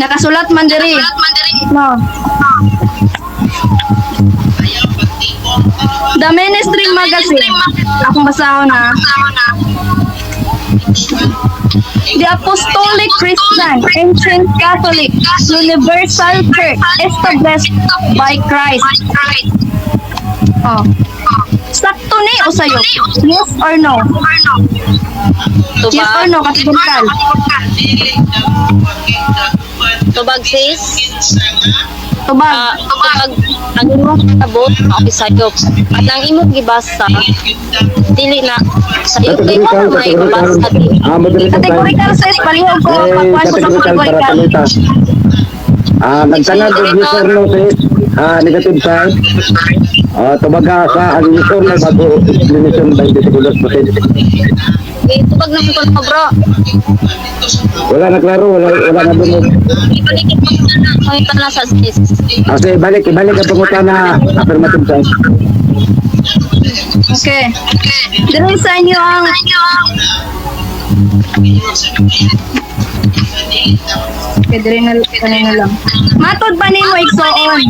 Nakasulat man diri. No. The Mainstream Magazine. Akong basahon na. The Apostolic Christian, Ancient Catholic, Universal Church, established by Christ. Oh. Sakto ni o sayo? Yes or no? Yes or tubag no, kategorikal? tubag sis Tubag. tubag ang imong tabot ako sayop at ang imong gibasa dili na sayop kay wala may gibasa dili Moderator time. Kategorikal sis, palihog ko. Pagkuhan ko sa Categorical para kategorikal. palita. Nagtanag og user no sis. Negative side. Tubaga sa ang user na bago explanation by the seconds percent. tubag na ko bro Wala na klaro, wala na dunog. ibalikit mo ay kana sa sis Kasi balik ang pangutana affirmative side. Okay. Dito sa inyo ang Pedre na lang. Matod pa nimo igsoon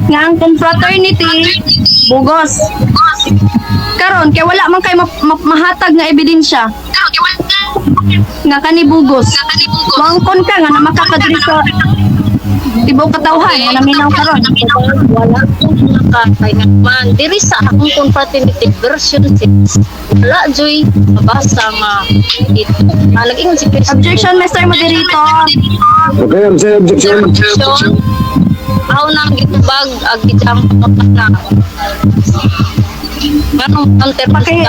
nga ang confraternity bugos. Karon kay wala man kay mahatag nga ebidensya nga kani bugos. Mangkon ka nga na makakadiri sa tibaw katawhan nga naminaw karon. wala kay man diri sa akong confraternity version 6 wala joy mabasa nga ito naging si Cristo Objection, Mr. Moderator. Okay, I'm saying objection. ako nang gitubag ag gitang na ganong counter Okay.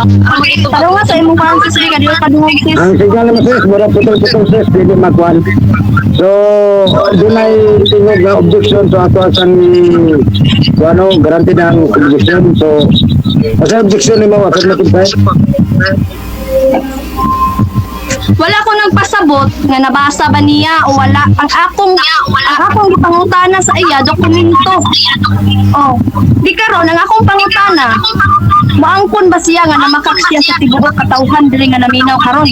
Taro nga sa imong Francis Lee kadyo kadungog sis. Ang signal naman sis, mura putol-putol sis, hindi magkuhan. So, doon ay tingog na objection. So, ako asang guarantee ng objection. So, kasi objection ni mo, affirmative side. Wala ko nagpasabot nga nabasa ba niya o wala. Ang akong gipangutana sa iya dokumento. Oh, di karon ang akong pangutana. Maangkon ba siya nga namakak siya sa tibuok katawhan diri nga naminaw karon?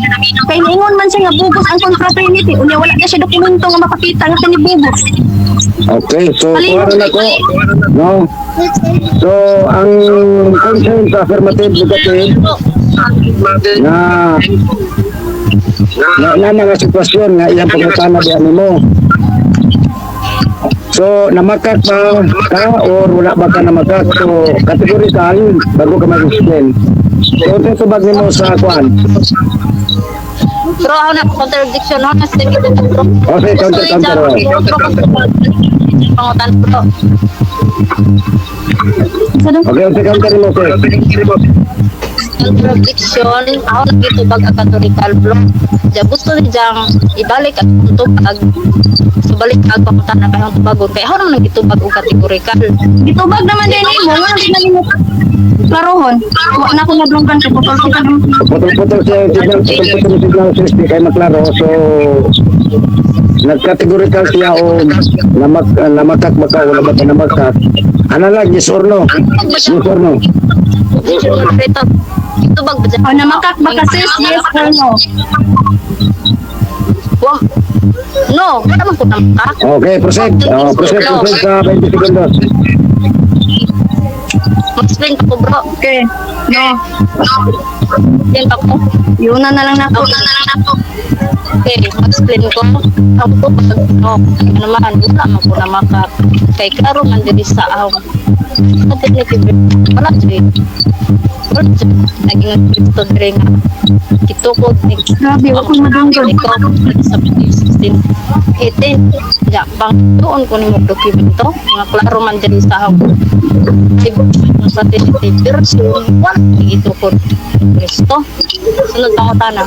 Kay niingon man siya nga bugos ang confraternity unya wala niya siya dokumento nga mapakita nga kani bugos. Okay, so, kuha na ko. No? So, ang concern sa affirmative negative na mga sitwasyon nga iyang pangutana diyan nimo. So, namakak ba ka or wala ba ka namakak? So, kategorikal, bago ka mag-explain. So, tubag nimo sa kuan. Bro, ako na contradiction ako kasi dito bro. Okay, counter. Pangutan bro. Okay, counter mo sir. Contradiction, ako nagitubag ang Catholical bro. Diya gusto ni Jang ibalik at tubag. So balik ako kung tanang kayong tubagon. Kaya ako naman nagitubag ang categorical. Gitubag naman din mo, wala din nalimutan. Klarohon. Wa na ko nadunggan kay putol kita naman. Putol siya signal system kay maklaro. So, nagkategorical siya o namakak baka wala ba ka namakak. Ano lang, yes or no? Yes or no? Itubag ba dyan? O namakak ba kasi yes or no? No, wala naman ko namakak. Okay, proceed. Proceed sa 20 seconds. Mag-explain ko bro. Okay. No. Explain pa ko. Yun na lang na ako. Okay, mag-explain ko. Ang tubag, no. Ano naman, wala man ko namakak. Kay klaro man din sa ahong. Wala dyan. Wala dyan. Naging Kristo din nga. Kitukod. Grabe, wala ko madunggan. Sa 2016. 18. Ya, bang doon ko ni mo dokumento. Nga klaro man din sa ahong. Sa version 1 gitukod. Kristo. Sunod ang utana.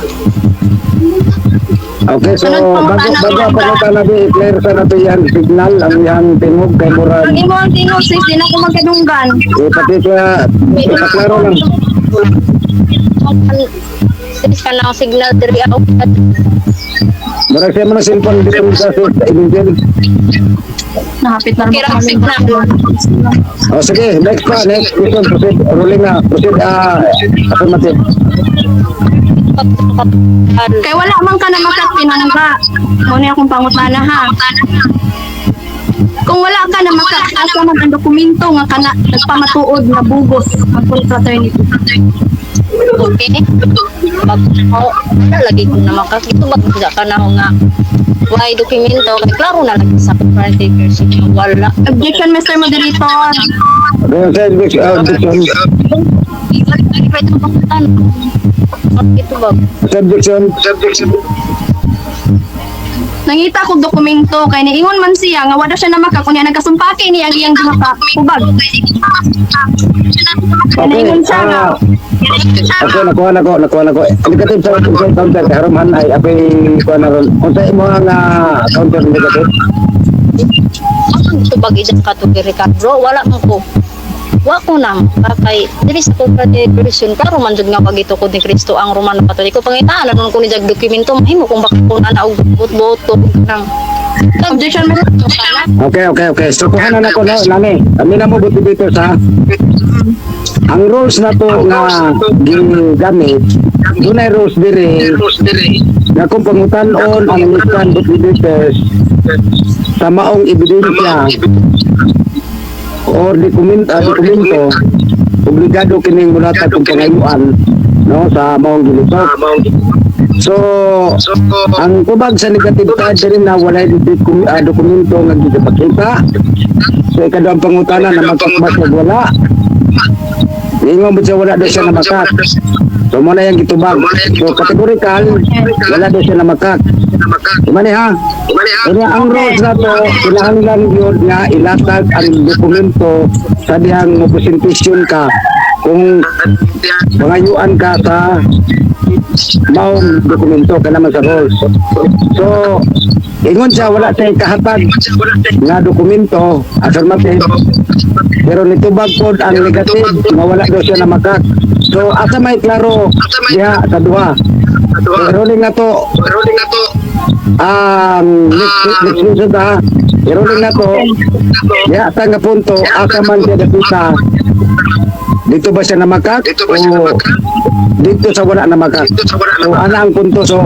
Okay, so bago pa natin i-clear sa natin yan signal ang yang tingog kay Murag. Ang imo ang tingog sis, di na ko magkadunggan. Pati siya, ipaklaro lang. Sis ka na ang signal diri ako. Murag siya mo na cellphone dito sa Angel. Nakapit na Kira ang signal. O sige, next question, proceed, rolling na, proceed, affirmative. Kay wala man ka na makapinangga. Muna akong pangutana ha. Kung wala ka na makakasa man ang dokumento nga kana nagpamatuod nga bugos ang confraternity. Okay. Pag ako, lagi ko na makakitubag ka na ako nga. Why dokumento? Kaya klaro na lang sa confraternity version. Wala. Objection, Mr. Moderator. Okay, objection. Pwede mo pakutan. Itubag. Objection. Nangita ko dokumento kay niingon man siya nga wala siya na makakunya nagkasumpaki ni ang iyang gihaka ubag. Okay, Naingon siya nga. okay, nakuha na ko. Negative sa counter, karumahan ay apay kuha na ron. Kung sa imo nga counter negative, Itubag isang categorical bro. Wala mo ko. Wa ko na kay dili sa confraternity version klaro man jud nga pagitukod ni Kristo ang Romano Katoliko pangitaan nun ko ni jag dokumento mahimo kung baka ko na og boto nang Objection, Mr. okay. So kuha na ko na nani. Kami na mo buti dito sa ang rules na to nga gigamit. Dunay rules dire. Nga kung pangutan-on ang listan buti sa maong ebidensya or dokumento obligado kining munatag kung pangayuan no sa maong gilisod. So ang kubag sa negative side din na walay dokumento nga gipakita. So ikaduhang pangutana na magkakbas wala. Ingon mo siya wala daw siya namakat. So muna yung gitubag. So categorical wala daw siya namakat. Imani ha? Ini ang rules na to, kinahanglan yun nga ilatag ang dokumento sa dihang presentation ka kung pangayuan ka sa maong dokumento ka naman sa rules. So, ingon siya wala siya kahatag nga dokumento, affirmative, pero nitubag po ang negative nga wala daw siya namakak. So, asa may klaro diha sa duha. So, rolling na to, next season ha, i-rolling na to, ya, nga punto, asa man siya nakita, dito ba siya namakak o dito sa wala namakak. So, ana ang punto, so,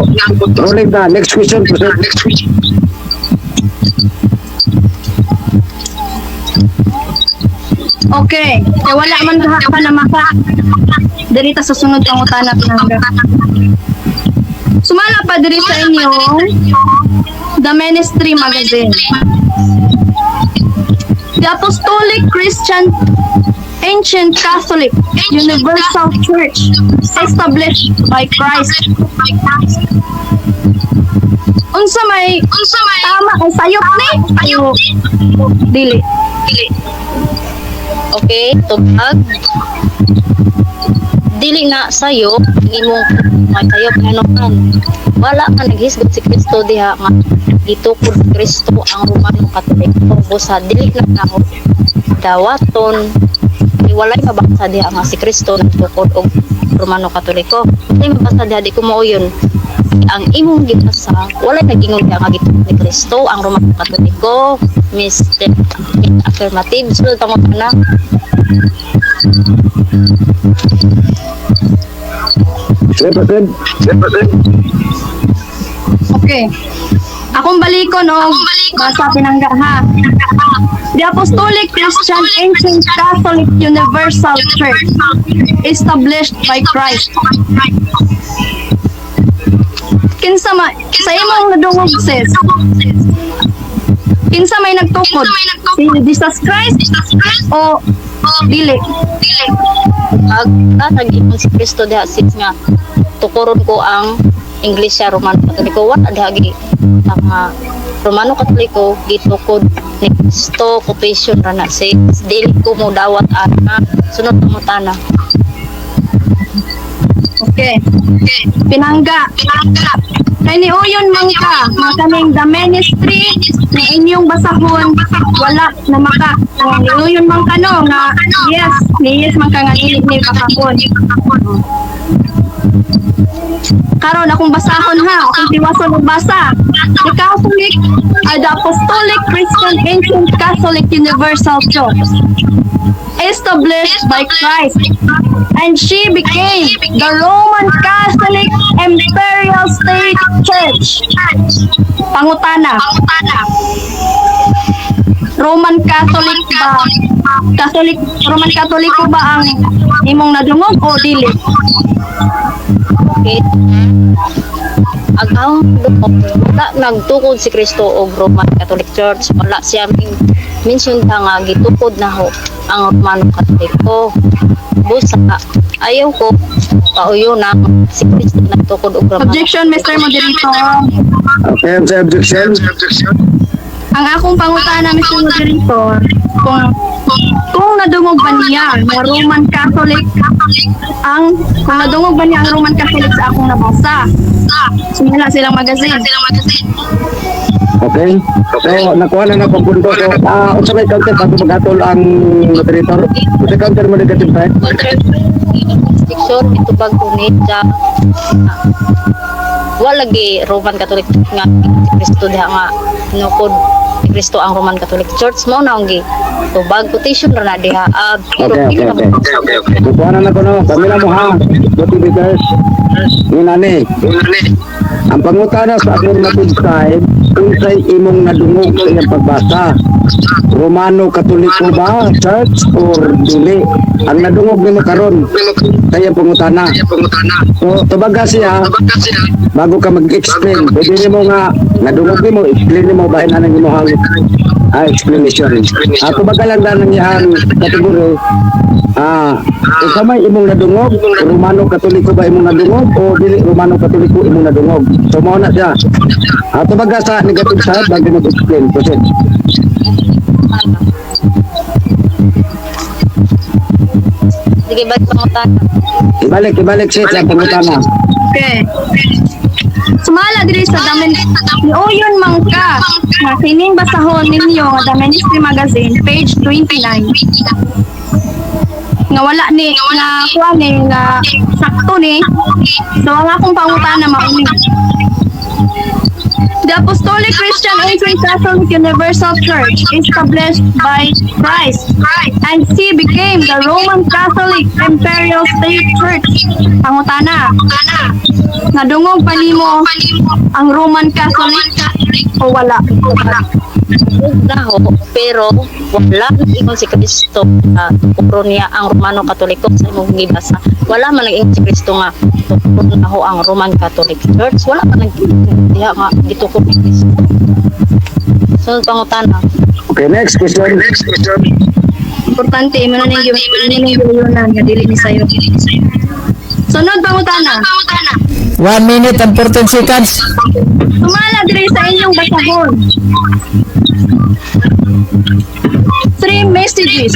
rolling na, next question, proceed. Okay. Kaya wala man ka na maka. Dirita sa sunod pang utana pinangga. Sumala pa diri sa inyo The Ministry Magazine. The Apostolic Christian Ancient Catholic Universal Church established by Christ. Unsa may tama ang sayop ni? Ayo. Dili. Okay, tubag. Dili na sayo imong may sayop nganukan. Wala ka naghisgot si Kristo diha nga gitukod si Kristo ang Romano Katoliko. Busa dili na nahot dawaton. Walay mabasa diha nga si Kristo nagtukod og Romano Katoliko. Walay mabasa diha di ko mao yun. Ang imong gibasa walay nagingon diha nga gitukod ni Kristo ang Romano Katoliko. Mr. Affirmative sulod pa mo na. Okay. Akong balikon og basa pinangga ha. The Apostolic Christian Ancient Catholic Universal Church established by Christ. Kinsa sa imong nadungog sis? Kinsa may nagtukod? Si Jesus Christ o dili? Nag-ingon si Kristo diha sis nga tukuron ko ang Iglesia Romano Katoliko. Wala dihagi ang Romano Katoliko gitukod ni Kristo quotation ra na sis. Dili ko mo dawat ana sunod mo tana. Okay. Pinangga. Kay ni uyon man ka, makaming the ministry na inyong basahon, wala na maka. Ni uyon man ka no, nga yes man ka nga ilig ni bakakon. Karon akong basahon ha, akong tiwason og basa. The Catholic, the Apostolic Christian Ancient Catholic Universal Church, established by Christ, and she became the Roman Catholic Imperial State Church. Pangutana. Roman Catholic ba? Roman Katoliko ba ang imong nadungog o dili? Okay. Ang wala nagtukod si Kristo og Roman Catholic Church. Wala siya mention nga gitukod na ho ang Romano Katoliko. Busa ayaw ko pauyo na si Kristo nagtukod og Romano. Objection, Mr. Moderator. Okay, ang sa objection. Ang akong pangutana, Mr. Moderator, kung nadungog ba niya na Roman Catholic kung nadungog ba niya ang Roman Catholic sa akong nabasa? Sumila silang magazine. Okay. So, nakuha na akong punto. So, unsa may counter bago maghatol ang moderator? Unsa counter mo negative side? Jurisdiction ito bag unit sa wala lagi Roman Catholic nga si Kristo diha nga nukod si Kristo ang Roman Catholic Church mo na ang gi tubag quotation ra na diha Okay. Nakuha na ko no. Kami na mo ha. Motivators. Ngunani. Ang pangutana sa affirmative side, kung sa'y imong nadungog sa iyang pagbasa, Romano Katoliko ba, church, or dili? Ang nadungog nimo karon sa iyang pangutana. So, tubaga siya, bago ka mag-explain, pwede nimo nga, nadungog nimo, explain nimo ba inanang nimo hang explanation. Tubaga lang na ng iyang kategori, ikaw may imong nadungog, Romano Katoliko ba imong nadungog, o dili Romano Katoliko imong nadungog? So, mao na siya. Tubaga sa negative side, bago mag-explain. Proceed. sige ba pangutan Ibalik siya sa pangutana. Okay. Sumala diri sa damen ni uyon man ka na kining basahon ninyo nga The Ministry Magazine page 29 nga wala ni nga kuha ni nga sakto ni. So ang akong pangutana mauni. The Apostolic Christian Ancient Catholic Universal Church established by Christ, and she became the Roman Catholic Imperial State Church. Pangutana, nadungog pa nimo ang Roman Catholic o wala? daho pero wala ingon si Kristo tukuro niya ang Romano Katoliko sa imong gibasa. Wala man nag-ingon si Kristo nga tukuro na ho ang Roman Catholic Church. Wala man diha nga gitukod ni Kristo. Sunod pangutana. Okay, next question. importante imo na ning giyunan nga dili ni sayo. Sunod pangutana. 1 minute and 14 seconds. Sumala diri sa inyong basahon. 3 messages.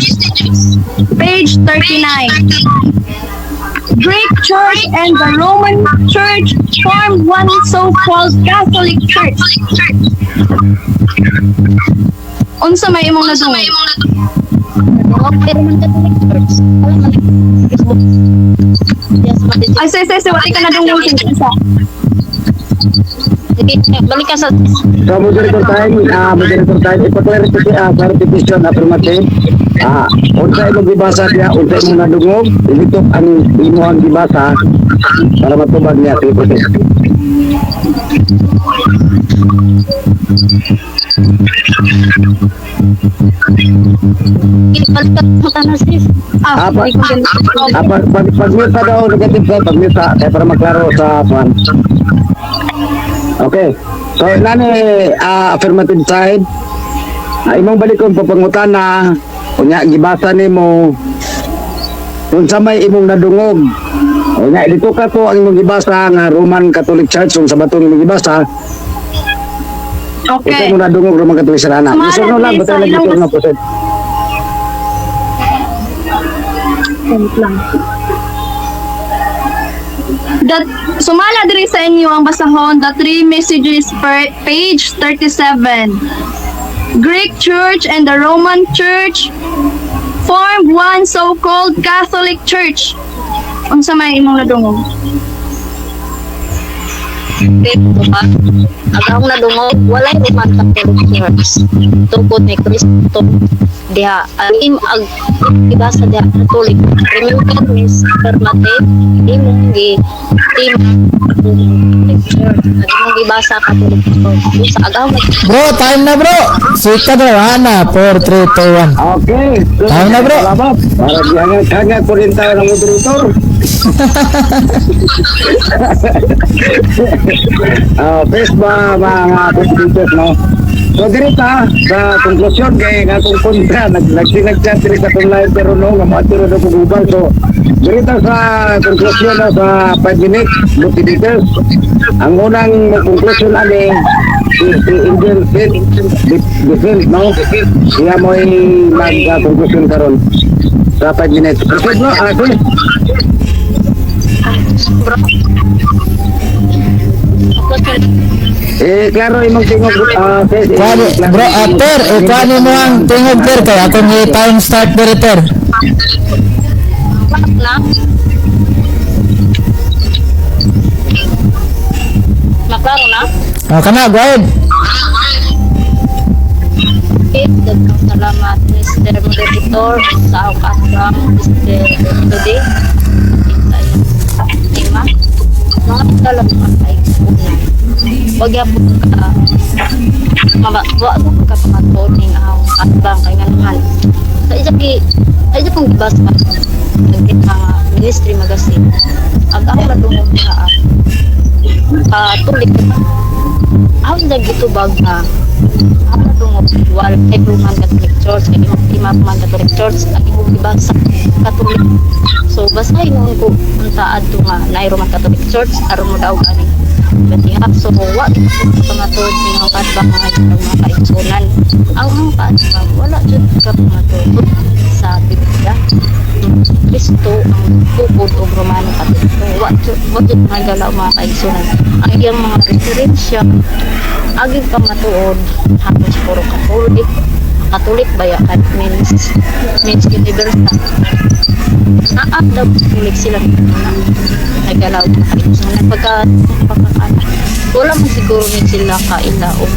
Page 39. Greek Church and the Roman Church formed one so-called Catholic Church. Unsa may imong nadungog? Okay naman Catholic Church. Yes, Ay, say, wala ka nadungog sa isa. balik ka sa So, moderator tayo, clarification affirmative. Unsa imong gibasa diya, unsa imong nadungog, ilitok ang imuhang gibasa para matubag niya. Sige, proses. balik ka sa tanong sis. Pag-mute daw, negative side, pag-mute kaya para maklaro sa pan. Okay. So, nani affirmative side. Imong balikon papangutan na unya gibasa nimo unsa may imong nadungog. Unya dito ka to ang imong gibasa nga Roman Catholic Church unsa ba to imong gibasa? Unsa Okay. imong nadungog Roman Catholic Serana? Sumala, Isunod lang please, bitaw lang sa ilang dito nga proceed. Sumala diri sa inyo ang basahon, the 3 messages per page 37. Greek Church and the Roman Church formed one so-called Catholic Church. Unsa may imong nadungog? Dito ba? Agaw na dungog, walay Roman Catholic Church. Tungkod ni Kristo. Diha, alim ag ibasa diha Catholic. Remember is affirmative, imong gi team Catholic Church. Imong gibasa Catholic Church. Sa agaw na Bro, time na bro. Sika na, Ana. 4, 3, 2, 1. Okay. Tama na, bro. Salamat. Para dihangat ko rin tayo ng moderator. First ba mga presenters, no? So dirita sa konklusyon kay nga kung kontra nagsinagchat diri sa online pero no nga matiro na pugubal. So dirita sa konklusyon na sa 5 minutes motivators. Ang unang konklusyon ani si Indian Faith Defense, no? Siya mo ay mag-konklusyon karon sa 5 minutes. Proceed, no? Please. bro. Klaro imong tingog Kwani, bro, per, kwani mo ang tingog per kay akong i-time start diri per. Na? Maklaro na? Kana, go ahead. Okay, daghang salamat Mr. Moderator sa akong kasam Mr. Today. Lima. Mga talagang ay wag ya po ka wag mo ka pamatoning ang atbang kay nga naman sa isa pong gibas pa nagkita ministry magazine ang ako madungog na tulik ang nagitubag na ang madungog wal kay Roman Catholic Church kay Roman Catholic Church ang imong gibas sa Catholic so basahin mo ko unta adto nga na Roman Catholic Church aron mo daw ani Batiha, so wag pamatod ng mga katbang mga kaigsunan. Ang mga katbang, wala dyan ka pamatod sa Biblia. Kristo ang bukod o Romano Katoliko. Wag dyan mga galaw mga kaigsunan. Ang iyang mga referensya, aging pamatuod, halos puro Katolik. Katolik bayakan means universal. Naagdaw Katolik sila nagalaw pagkakana wala mo siguro ni sila kailaon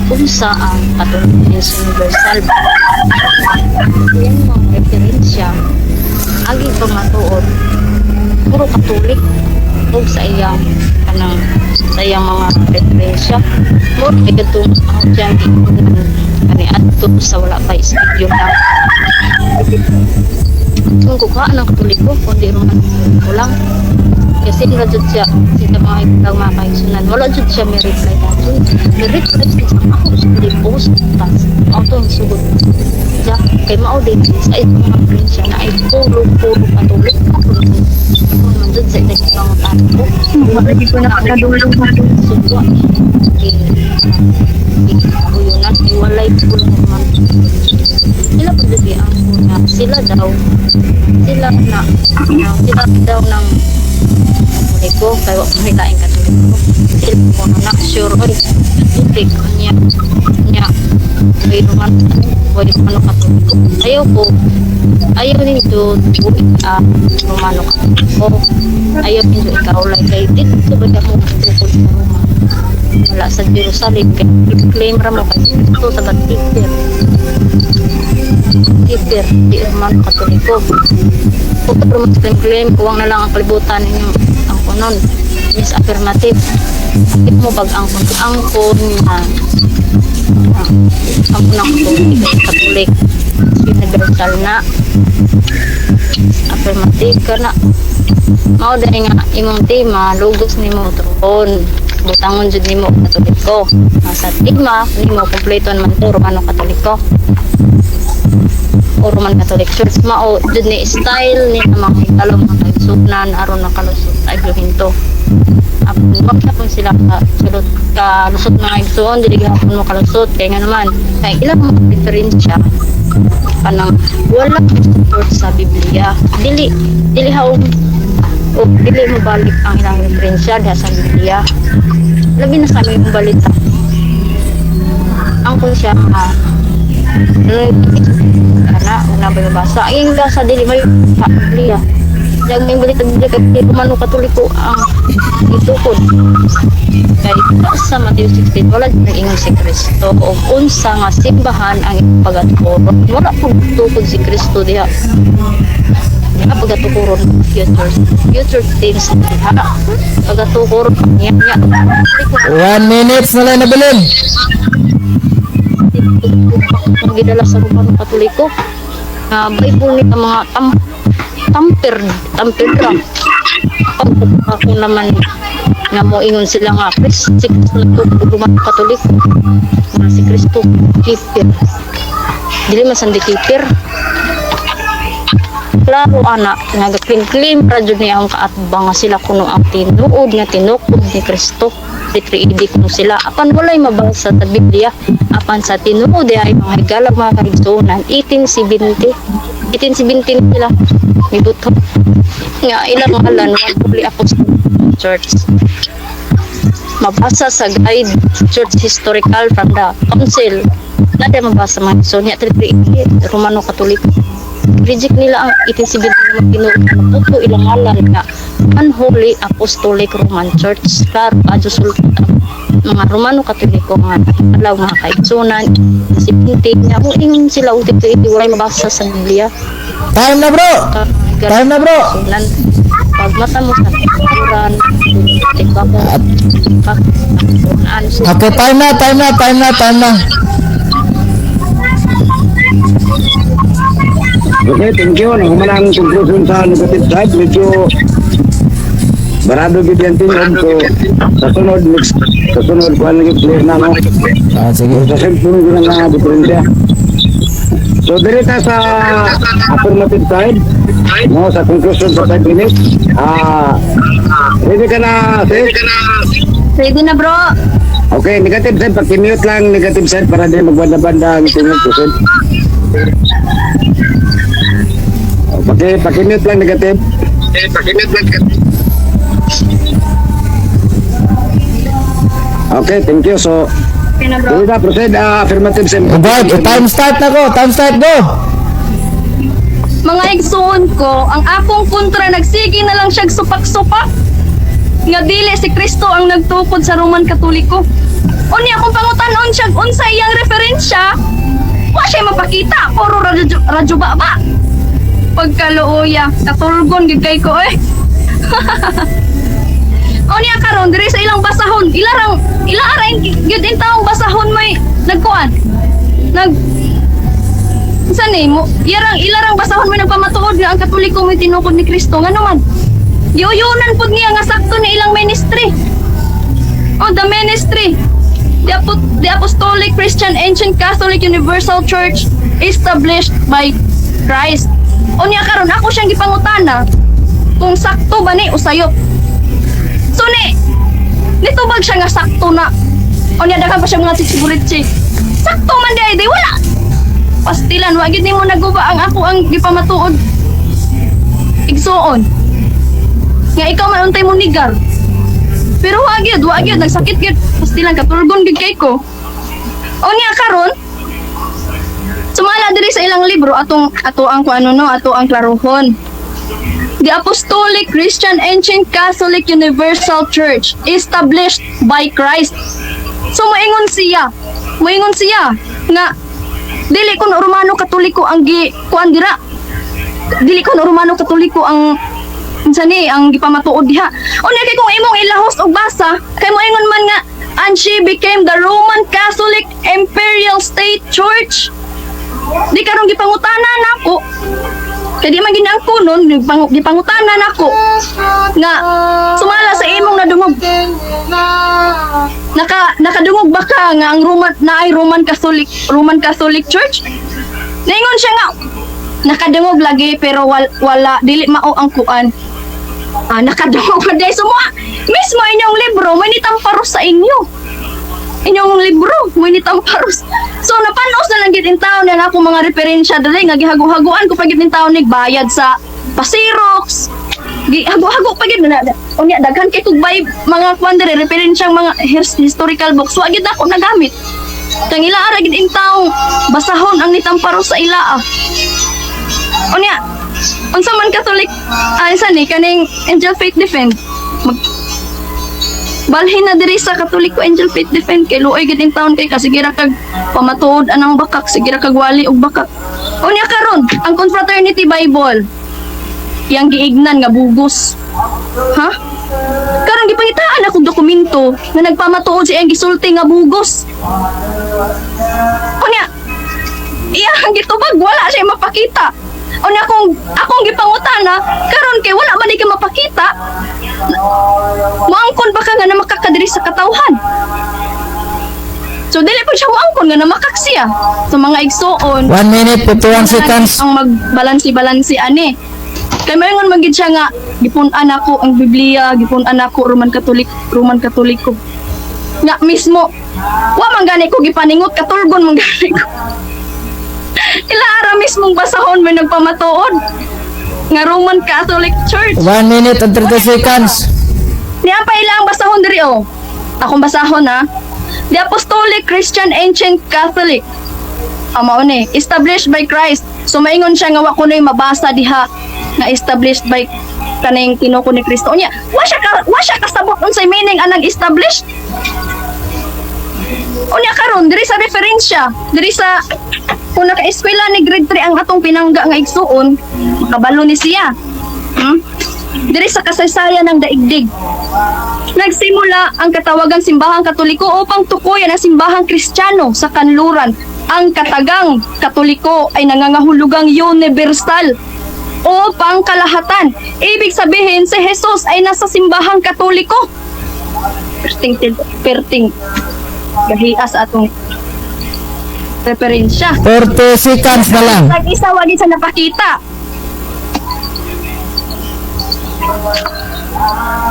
kung saan Katolik is universal yan mga referensya aging pamatuod puro Katolik o sa iyang mga referensya mo igatong ang dyan kani ato sa wala pa studio lang kung kukaan ng Katoliko kundi Roman ko lang kaya message na jud siya sa mga ibang mga kaigsunan. Wala jud siya may reply nato. May reply siya sa ako hindi post tas auto yung sugod. Siya kay mao din sa itong mga friends siya na ay puro patuloy. Naman jud sa itong mga tao. Hindi ko nakakadulong na. Sugwa. Ako yun na, iwalay ko naman. Sila po dito ang una. Sila daw ng ko kaya wag may laing katulik ko. Sila po na sure oy. Hindi ko niya may naman Romano katulik ko. Ayaw nito Romano katulik ko. Ayaw nito ikaw lang kay dito ba ka mo tukol sa Roma. Wala sa Jerusalem kaya claim ra mo kay Kristo sa Peter di Romano Katoliko. Kung pero claim kuwang na lang ang kalibutan ninyo ang kunon is affirmative. Bakit mo pag angkon na Katolik universal na affirmative ka na mao dahil nga imong tema lugos nimo tron butangon jud nimo Katoliko sa tema nimo kompleton man to Romano Katoliko o Roman Catholic Church mao jud ni style ni mga kalong mga kaigsunan aron nakalusot ay hinto wag na po sila kalusot mga kaigsuon dili gihapon mo kalusot kay nga naman kay ilang mga diferensya kanang wala support sa Biblia dili haog o dili mo balik ang ilang diferensya diha sa Biblia labi na sa aming balita ang kung siya una ba basa ang sa dili may Biblia yang may balita Biblia kay Romano Katoliko ang itukod kay sa Mateo 16 wala din ingon si Kristo o unsa nga simbahan ang pagatukuron wala po tukod si Kristo diha pagatukuron future things diha pagatukuron niya 1 minute na lang nabilin. ang gidala sa Romano Katoliko na Bible nila mga tamper ra ako naman nga mo ingon sila nga si Kristo Romano Katoliko nga si Kristo keeper dili masandi keeper klaro anak nga claim ra jud niya ang kaatbang nga sila kuno ang tinuod nga tinukod ni Kristo di kuno sila apan walay mabasa sa Biblia apan sa tinuod ay mga higalag mga kaigsunan 1870 nila mibuto nga ilang ngalan ng Holy Apostolic Church mabasa sa guide church historical from the council nada mabasa mga Sonia 338 Romano Katoliko reject nila ang 1870 na tinuod ilang ngalan nga Unholy Apostolic Roman Church klaro adyo sultan mga Romano Katoliko nga alaw mga kaigsunan si Pinti nga kung ingon sila ulit walay mabasa sa Biblia Time na bro. pag mata mo sa Quran Okay, time na. Okay, thank you. Nakumanang conclusion sa negative side. Medyo barado bigyan tingog ko sa sunod ko ang naging clear na no. Sige. Sa cellphone ko na diferensya. So, direta sa affirmative side, no, sa conclusion sa 5 minutes. Ready ka na, sis? Ready na bro. Okay, negative side, pag-mute lang negative side para din magbanda-banda ang tingog ko, sis. Okay, pag-mute lang negative. Okay, thank you. So, Okay na bro. ready na, proceed, affirmative side. Guard, time start go. Mga igsuon ko, ang akong kontra nagsige na lang siyang supak-supak. Nga dili si Kristo ang nagtukod sa Roman Katoliko. Unya akong pangutanon siya unsa iyang referensya. Wa siya mapakita, puro radyo baba. Pagkaluoya, natulgon gigay ko eh. Unya karon diri sa ilang basahon, ilarang gyud in taong basahon may nagkuan. Saan mo? Ilarang basahon may nagpamatuod nga ang Katoliko may tinukod ni Kristo. Nga naman? Yuyunan pud niya nga sakto ni ilang ministry. Oh, the ministry. The Apostolic Christian Ancient Catholic Universal Church established by Christ. Unya karon ako siyang gipangutana kung sakto ba ni usayop. So nitubag siya nga sakto na. Unya daghan pa siya mga sigurity. Sakto man di wala. Pastilan wa gid nimo naguba ang ako ang gipamatuod. Igsuon. Nga ikaw man untay mo nigar. Pero wa gyud nagsakit gyud. Pastilan katulgon gid kay ko. Unya karon sumala diri sa ilang libro ato ang klaruhon. The Apostolic Christian Ancient Catholic Universal Church established by Christ. So moingon siya nga dili kun Romano Katoliko ang kuan dira. Dili kun Romano Katoliko ang ang gipamatuod diha. Unya kay kung imong ilahos og basa kay moingon man nga and she became the Roman Catholic Imperial State Church. Di karong gipangutana nako. Kay di man ginang kunon gipangutana nako nga sumala sa imong nadungog. Nakadungog ba ka nga ang Roman Catholic Church? Naingon siya nga nakadungog lagi pero wala dili mao ang kuan. Nakadungog pa day sumua. Mismo inyong libro may nitamparos sa inyo. Inyong libro may nitamparos. So napanos na lang gid in taon na ako mga referensya dali nga gihago-haguan ko pa gid in taon bayad sa Pasirox. Gihago-hago pa gid na. Unya daghan kay tugbay mga kuan diri referensyang mga historical books wa gid ako nagamit. Kang ila ara gid in taon basahon ang nitamparos sa ilaa. Unya unsa man Catholic isa ni kaning Angel Faith Defend balhin na diri sa Katoliko Angel Faith Defend kay luoy gid in taon kay kasigira kag pamatuod anang bakak sigira kag wali og bakak. Unya karon ang Confraternity Bible yang giignan nga bugos. Ha? Karon gipangitaan akong dokumento nga nagpamatuod siya ang gisulti nga bugos. Unya iyang gitubag wala siya mapakita. Unya akong gipangutana karon kay wala man ka mapakita. Moangkon ba ka nga na makakadiri sa katawhan? So dili pa siya moangkon nga na makaksiya sa mga igsoon. 1 minute 51 seconds. Ang magbalansi-balansi ani. Kay mayon magid siya nga gipun-an ako ang Biblia, gipun-an ako Roman Katoliko. Nga mismo wa man gani ko gipaningot katulgon man gani ko. Ilaara mismong basahon may nagpamatuod nga Roman Catholic Church. 1 minute and 30 seconds. Niya pa ilang basahon diri oh. Akong basahon ha. The Apostolic Christian Ancient Catholic. Mao ni established by Christ. So maingon siya nga wa kunoy mabasa diha nga established by kaning tinuko ni Kristo. Nya, wa siya kasabot unsay meaning anang established. Unya karon diri sa referensya, diri sa kung naka-eskwela ni grade 3 ang atong pinangga nga igsuon, makabalo ni siya. Diri sa kasaysayan ng daigdig. Nagsimula ang katawagang simbahang Katoliko upang tukuyan ang simbahang Kristiyano sa kanluran. Ang katagang Katoliko ay nangangahulugang universal o pangkalahatan. Ibig sabihin si Jesus ay nasa simbahang Katoliko. Perting gahias atong referensya. 40 seconds na lang. Nag-isa wagi sa napakita.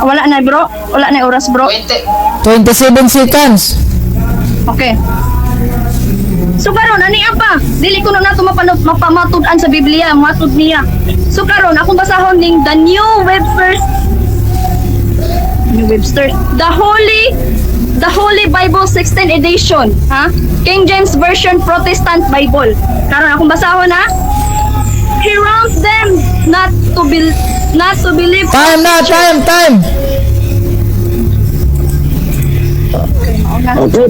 Wala na bro. Wala na oras bro. 27 seconds. Okay. So karon ani apa? Dili ko na nato mapamatud-an sa Biblia, matud niya. So karon akong basahon ning the New Webster's The Holy Bible 16th edition, ha? King James Version Protestant Bible. Karon akong basahon ha. He wants them not to believe. Time na, time. Okay,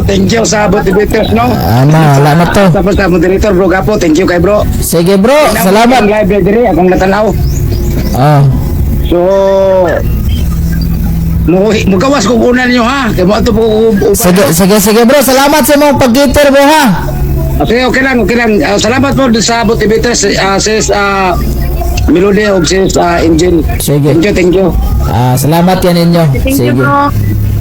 thank you sa motivators, no? Wala na to. Tapos sa moderator, bro Gapo, thank you kay bro. Sige bro, salamat. Ang live diri, akong natanaw. So, mugawas ko una ninyo ha. Kaya mo ito po. Sige bro, salamat sa mong pag-gitter bro ha. Okay lang. Salamat po sa motivators, sis Melody o sis Angel. Sige. Thank you. Salamat yan ninyo. Thank you Sige. po.